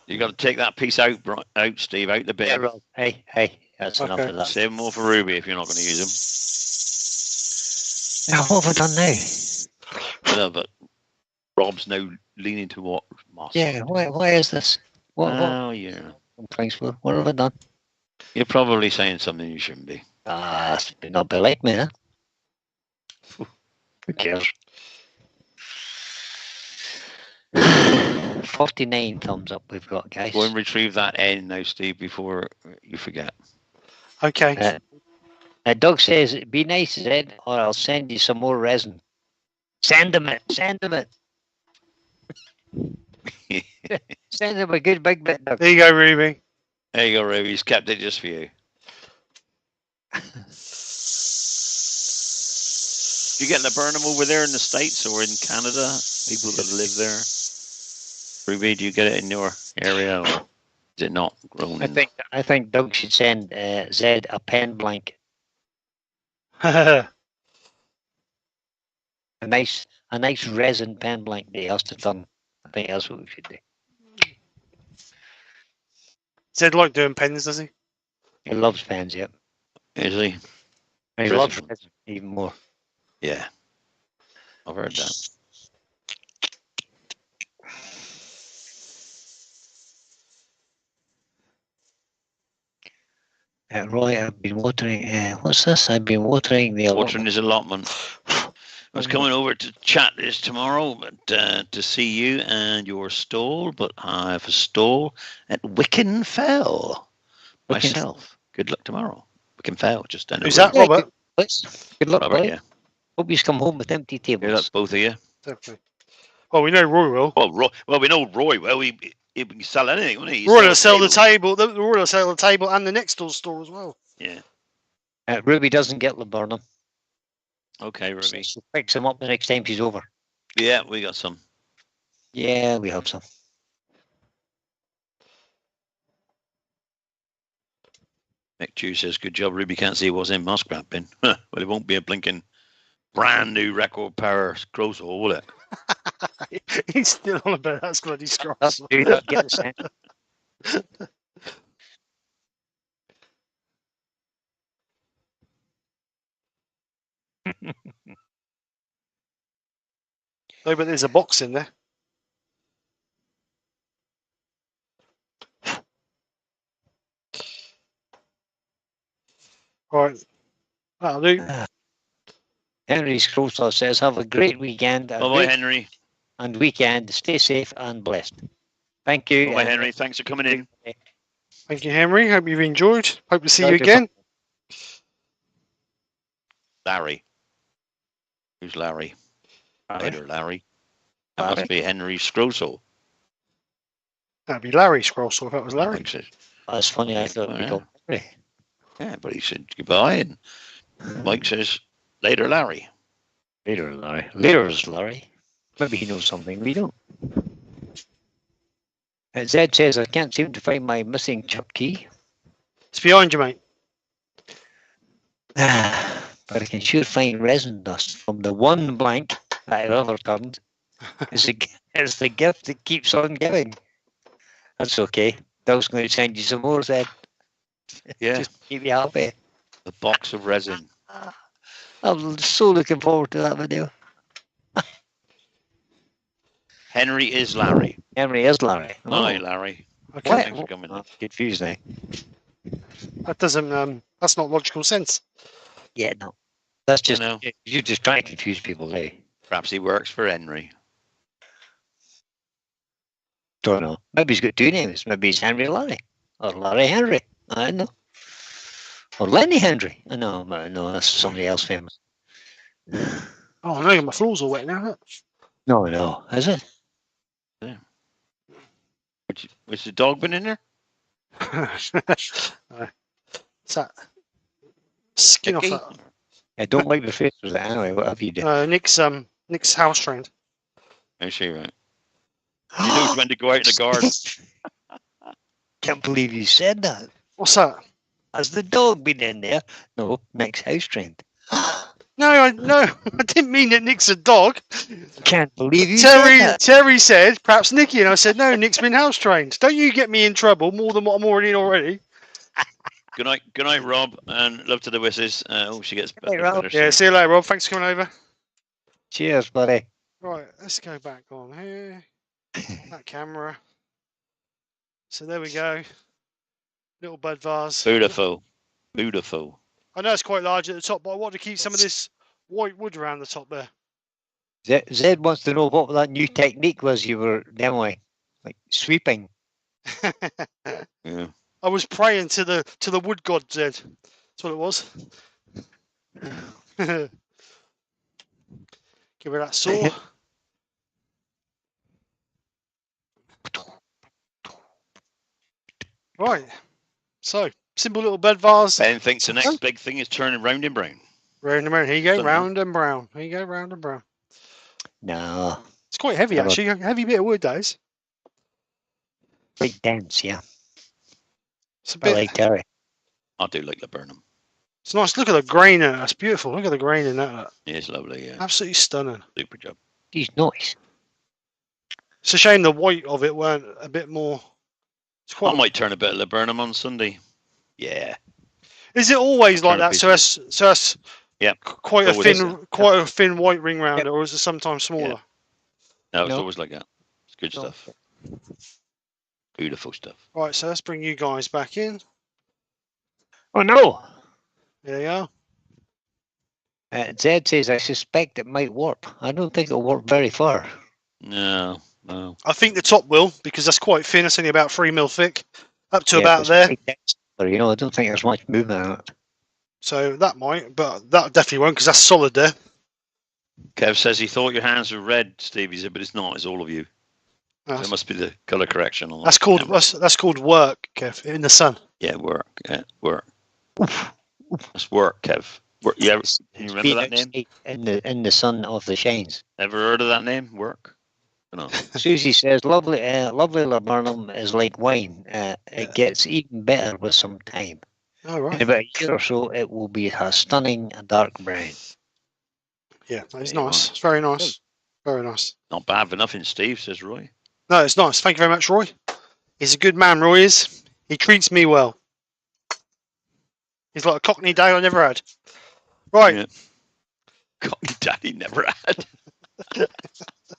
You got to take that piece out, Steve, out the Yeah, bed. Rob. Hey, that's enough Okay. of that. Save more for Ruby if you're not going to use them. Now, what have I done now? No, but Rob's now leaning toward Moss. Yeah, why is this? What yeah. thanks for what have I done? You're probably saying something you shouldn't be. It's not be like me, huh? Who cares? 49 thumbs up we've got, guys. Go and retrieve that end now, Steve, before you forget. Okay. Doug says, be nice, Ed, or I'll send you some more resin. Send him it. Send him a good big bit, Doug. There you go, Ruby. There you go, Ruby. He's kept it just for you. You getting to burn them over there in the States or in Canada? People that live there. Ruby, do you get it in your area or is it not grown? I think Doug should send Zed a pen blank. Said A nice resin pen blank that he has to turn. I think that's what we should do. like doing pens, does he? He loves pens, yep. Is he? And he loves resin even more. Yeah. I've heard that. Roy, I've been watering. What's this? I've been watering the Watering his allotment. I was coming over to chat this tomorrow, but to see you and your stall. But I have a stall at Wicken Fell myself. Good luck tomorrow. Wicken Fell, just down the Who's road. that, Robert? Good luck, Robert, Roy. yeah. Hope you come home with empty Yeah, that's tables. both of you. Definitely. Well, we know Roy will. Well, we know Roy. Well, he can sell anything, won't he? Roy will sell the table. Roy will sell the table and the next door store as well. Yeah. Ruby doesn't get laburnum. Okay, Ruby. She picks them up the next time she's over. Yeah, we got some. Yeah, we have some. Mick Chew says, good job, Ruby can't see what's in my scrap bin. Well, it won't be a blinking brand new record power close hole, will it? He's still on about that bloody scroll. Do that, get it sent. No, but there's a box in there. Right. That'll do. Henry Scrowsaw says, have a great weekend. Bye-bye, Henry. And weekend. Stay safe and blessed. Thank you. Bye, Henry. Thanks for coming in. Thank you, Henry. Hope you've enjoyed. Hope to see you again. Larry. Who's Larry? Later, Larry. That must be Henry Scroso. That'd be Larry Scroll, if that was Larry. That's funny. I thought we called Henry. Yeah, but he said goodbye, and Mike says, later, Larry. Later, Larry. Later's Larry. Maybe he knows something we don't. Zed says, I can't seem to find my missing chuck key. It's behind you, mate. But I can sure find resin dust from the one blank that I've ever turned. It's the gift that keeps on giving. That's okay. Doug's going to send you some more, Zed. Yeah. Just keep you happy. The box of resin. I'm so looking forward to that video. Henry is Larry. Henry is Larry. Hi, Larry. Okay. Thanks for coming. I'm confused now. That doesn't. That's not logical sense. Yeah, no. That's just, you just try to confuse people now. Perhaps he works for Henry. Don't know. Maybe he's got two names. Maybe he's Henry Larry. Or Larry Henry. I don't know. Or Lenny Henry. No, no, that's somebody else famous. Oh no, my floor's all wet now. Look. No, is it? Which the dog been in there? What's that? Skin off Icky? that. I don't like the face with it anyway. What have you done? Nick's house trained. Is she right? She knows when to go out in the garden. Can't believe you said that. What's that? Has the dog been in there? No, Nick's house trained. No, I didn't mean that Nick's a dog. Can't believe you said that. Terry said perhaps Nicky, and I said no. Nick's been house trained. Don't you get me in trouble more than what I'm already in already. Good night, Rob, and love to the wishes. Hope she gets better. Rob. better Yeah, soon. see you later, Rob. Thanks for coming over. Cheers, buddy. Right, let's go back on here. That camera. So there we go. Little bud vase. Beautiful. I know it's quite large at the top, but I want to keep some of this white wood around the top there. Zed wants to know what that new technique was you were demoing, like sweeping. Yeah. I was praying to the wood god, Zed. That's what it was. Give her that saw. Right. So, simple little bed vase. Ben thinks the next big thing is turning round and brown. Round and brown. Here you go, Something. round and brown. Here you go, round and brown. No, It's quite heavy, Come on. actually. A heavy bit of wood, that is. big dense, yeah. It's a I bit. like Terry. I do like laburnum. It's nice. Look at the grain in it. That's beautiful. Look at the grain in that. Look. Yeah, it's lovely. Yeah, Absolutely stunning. super job. He's nice. It's a shame the white of it weren't a bit more. It's I quite. might turn a bit of laburnum on Sunday. Yeah. Is it always like Turn a that? piece So that's Yeah. quite a Always is, thin, quite a thin white ring round it, or is it sometimes smaller? No, it's No. always like that. It's good No. stuff. Beautiful stuff. Right. So let's bring you guys back in. Oh no! There you are. Zed says I suspect it might warp. I don't think it'll warp very far. No. I think the top will, because that's quite thin. It's only about 3 mil thick, up to Yeah, about it's there. quite dense, but, I don't think there's much movement on it. So that might, but that definitely won't, because that's solid there. Kev says he thought your hands were red, Stevie said, but it's not. It's all of you. That's, There must be the colour correction on that's the called camera. that's called work, Kev, in the sun. Yeah, work. Yeah, work. That's work, Kev. Work. Yeah, you remember that name? In the sun of the shines. Ever heard of that name? Work. No. Susie says, lovely laburnum is like wine. It gets even better with some time. All In right. about a year or so, it will be a stunning dark brown. Yeah, it's There you nice. It's very nice. Very nice. Not bad for nothing, Steve, says Roy. No, it's nice. Thank you very much, Roy. He's a good man, Roy is. He treats me well. He's like a Cockney dad I never had. Right. Yeah. God, your daddy never had.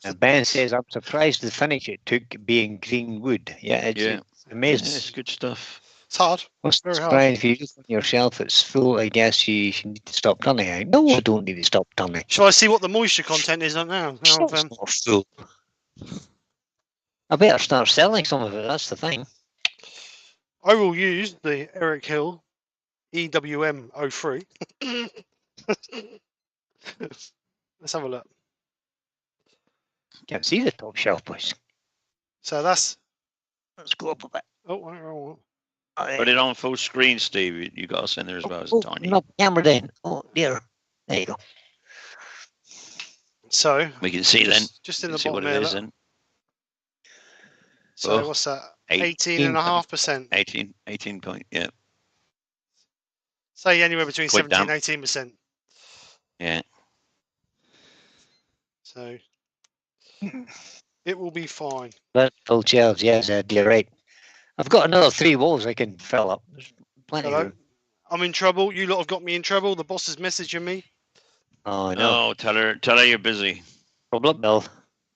And Ben says, I'm surprised the finish it took being green wood. Yeah, it's Yeah. amazing. It's good stuff. It's hard. What's very this, hard. Brian? If you look on yourself, it's full. I guess you need to stop turning out. No, I don't need to stop turning. Shall I see what the moisture content is on now? It's Now not full. I better start selling some of it. That's the thing. I will use the Eric Hill EWM 03. Let's have a look. Can't see the top shelf, boys. So that's. Let's go up a bit. Oh, wrong one. Put it on full screen, Steve. You got us in there as well. It's tiny. No, camera down. Oh, dear. There you go. So We can see then. just in We the can see bottom what there. it is look. then. So Oh, what's that? 18. 18.5%. 18 point. Yeah. Say anywhere between Quite 17 and damp. 18%. Yeah. So it will be fine. But full shelves, yes, you're right. I've got another 3 walls I can fill up. There's plenty of Hello? room. I'm in trouble. You lot have got me in trouble. The boss is messaging me. Oh, no. No, tell her you're busy. Problem, Bill.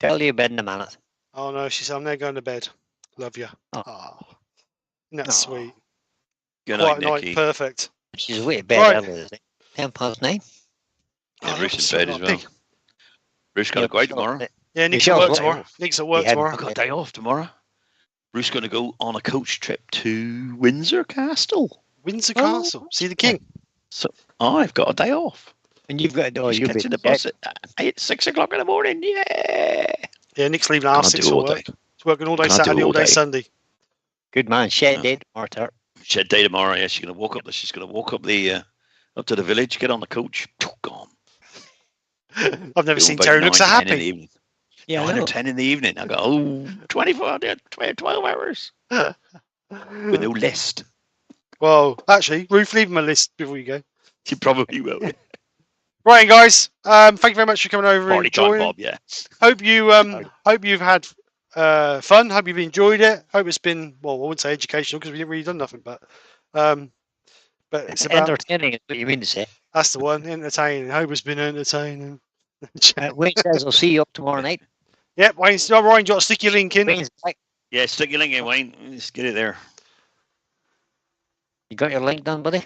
Tell you bed in a minute. Oh no, she said I'm there going to bed. Love you. Oh. Ah, isn't that Oh. sweet? Good Quiet night, night, Nicky. perfect. She's away to bed Right. early, is it? 9:10. Yeah, Oh, Bruce that's in bed so as well. big. Bruce got to go out tomorrow. Yeah, Nick's Michelle, at work what- tomorrow. Nick's at work had- I tomorrow. got a day off tomorrow. Bruce going to go on a coach trip to Windsor Castle. Windsor Castle. See the king. So I've got a day off. And you've got He's catching the bus at 6 o'clock in the morning. Yeah. Yeah, Nick's leaving at half 6 for work. He's working all day Can't do Saturday, all day day. Sunday. Good man. Shed day tomorrow. Shed day tomorrow. Yeah, she's going to walk up. She's going to walk up up to the village, get on the coach. Gone. I've never seen Terry look so happy. In the evening. Yeah, 9 or 10 in the evening. I go, 12 hours with no list. Well, actually, Ruth, leave him a list before you go. She probably will. Right, guys. Thank you very much for coming over Party and time, joining. Bob. Yeah. Hope you've had fun. Hope you've enjoyed it. Hope it's been, well, I wouldn't say educational because we didn't really done nothing, but it's about entertaining is what you mean to say. That's the one. Entertaining. Hope it's been entertaining. Wayne says I'll see you up tomorrow night. Yep, Wayne. Ryan, do you want to stick your link in? Wayne's back. Yeah, stick your link in, Wayne. Let's get it there. You got your link done, buddy?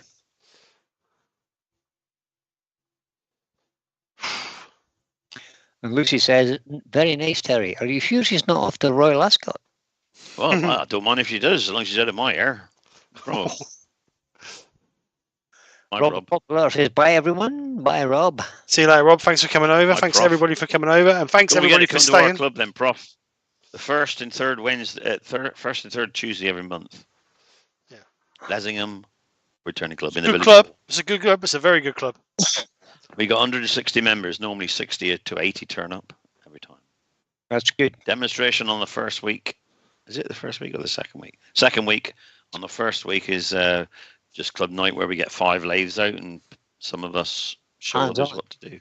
And Lucy says, very nice, Terry. Are you sure she's not off the Royal Ascot? Well, I don't mind if she does, as long as she's out of my hair. Bro. Rob Popular says, bye, everyone. Bye, Rob. See you later, Rob. Thanks for coming over. Bye, thanks, Prof. everybody, for coming over. And thanks, everybody, for staying. To our club then, Prof. The first and third Wednesday, first and third Tuesday every month. Yeah. Lesingham Woodturning Club in the village. Club. It's a good club. It's a very good club. We got 160 members. Normally 60 to 80 turn up every time. That's good. Demonstration on the first week. Is it the first week or the second week? Second week. On the first week is just club night where we get 5 lathes out and some of us show others what to do.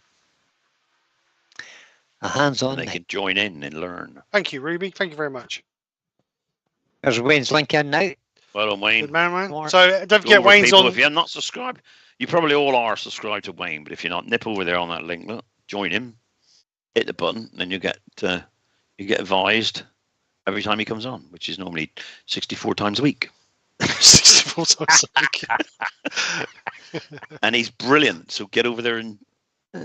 A hands-on. And they can join in and learn. Thank you, Ruby. Thank you very much. There's Wayne's link in now. Well done, Wayne. Good man. So don't forget over, Wayne's people, on. If you're not subscribed, you probably all are subscribed to Wayne. But if you're not, nip over there on that link. Look, join him. Hit the button, and you get advised every time he comes on, which is normally 64 times a week. 64 times a week. And he's brilliant. So get over there and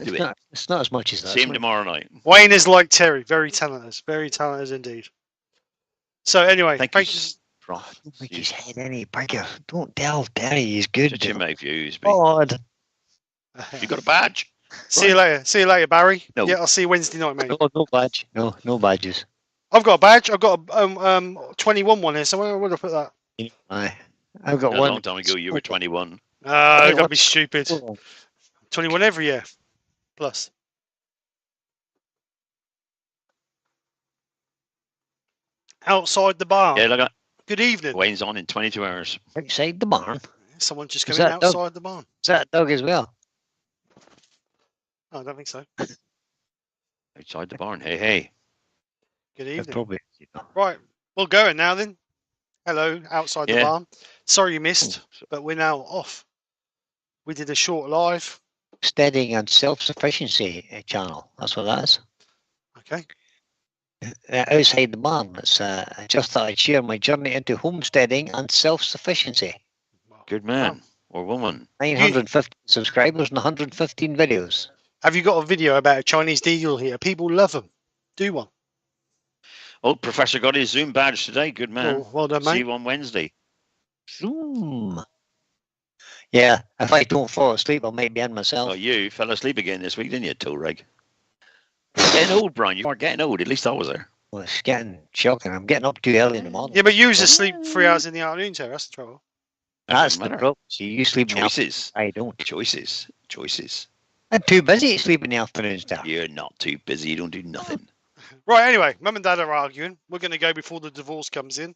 do it. It's not as much as that. See him tomorrow night. Wayne is like Terry, very talented. Very talented indeed. So anyway, thank you. Prof. Don't make his head any bigger. Don't tell Terry he's good. Did you make views? God. You got a badge? See you later. See you later, Barry. No. Yeah, I'll see you Wednesday night, mate. No badge. No badges. I've got a badge. I've got a 21 one here. So where would I put that? I've got one. one. A long time ago, you were 21. Don't be stupid. 21 every year. Plus. Outside the barn. Yeah, look at Good evening. Wayne's on in 22 hours. Outside the barn. Someone just came in outside the barn. Is that Doug as well? Oh, I don't think so. Outside the barn. Hey. Good evening. Probably. Right, we're going now then. Hello, outside the barn. Sorry you missed, but we're now off. We did a short live. Steadying and self-sufficiency channel. That's what that is. Okay. Outside the barn. It's, I just thought I'd share my journey into homesteading and self-sufficiency. Good man or woman. 950 subscribers and 115 videos. Have you got a video about a Chinese deagle here? People love them. Do one. Oh, Professor got his Zoom badge today. Good man. Oh, well done, mate. See you on Wednesday. Zoom. Yeah, if I don't fall asleep, I might be in myself. Oh, you fell asleep again this week, didn't you, toe rig? Getting old, Brian. You are getting old. At least I was there. Well, it's getting shocking. I'm getting up too early in the morning. Yeah, but you usually sleep 3 hours in the afternoon, Terry. That's the trouble. That's the problem. So you sleep Choices. In the afternoon. I don't. Choices. I'm too busy to sleep in the afternoon stuff. You're not too busy. You don't do nothing. Right, anyway, Mum and Dad are arguing. We're going to go before the divorce comes in.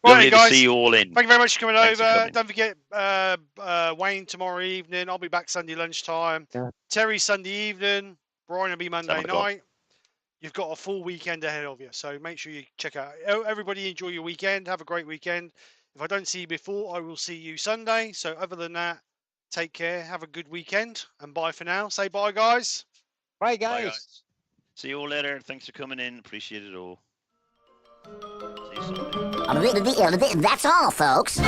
Right, guys. To see you all in. Thank you very much for coming over. Don't forget Wayne tomorrow evening. I'll be back Sunday lunchtime. Yeah. Terry Sunday evening. Brian will be Monday night. You've got a full weekend ahead of you, so make sure you check out. Everybody enjoy your weekend. Have a great weekend. If I don't see you before, I will see you Sunday. So other than that, take care. Have a good weekend. And bye for now. Say bye, guys. Bye, guys. Bye, guys. See you all later. Thanks for coming in. Appreciate it all. See you soon. That's all, folks.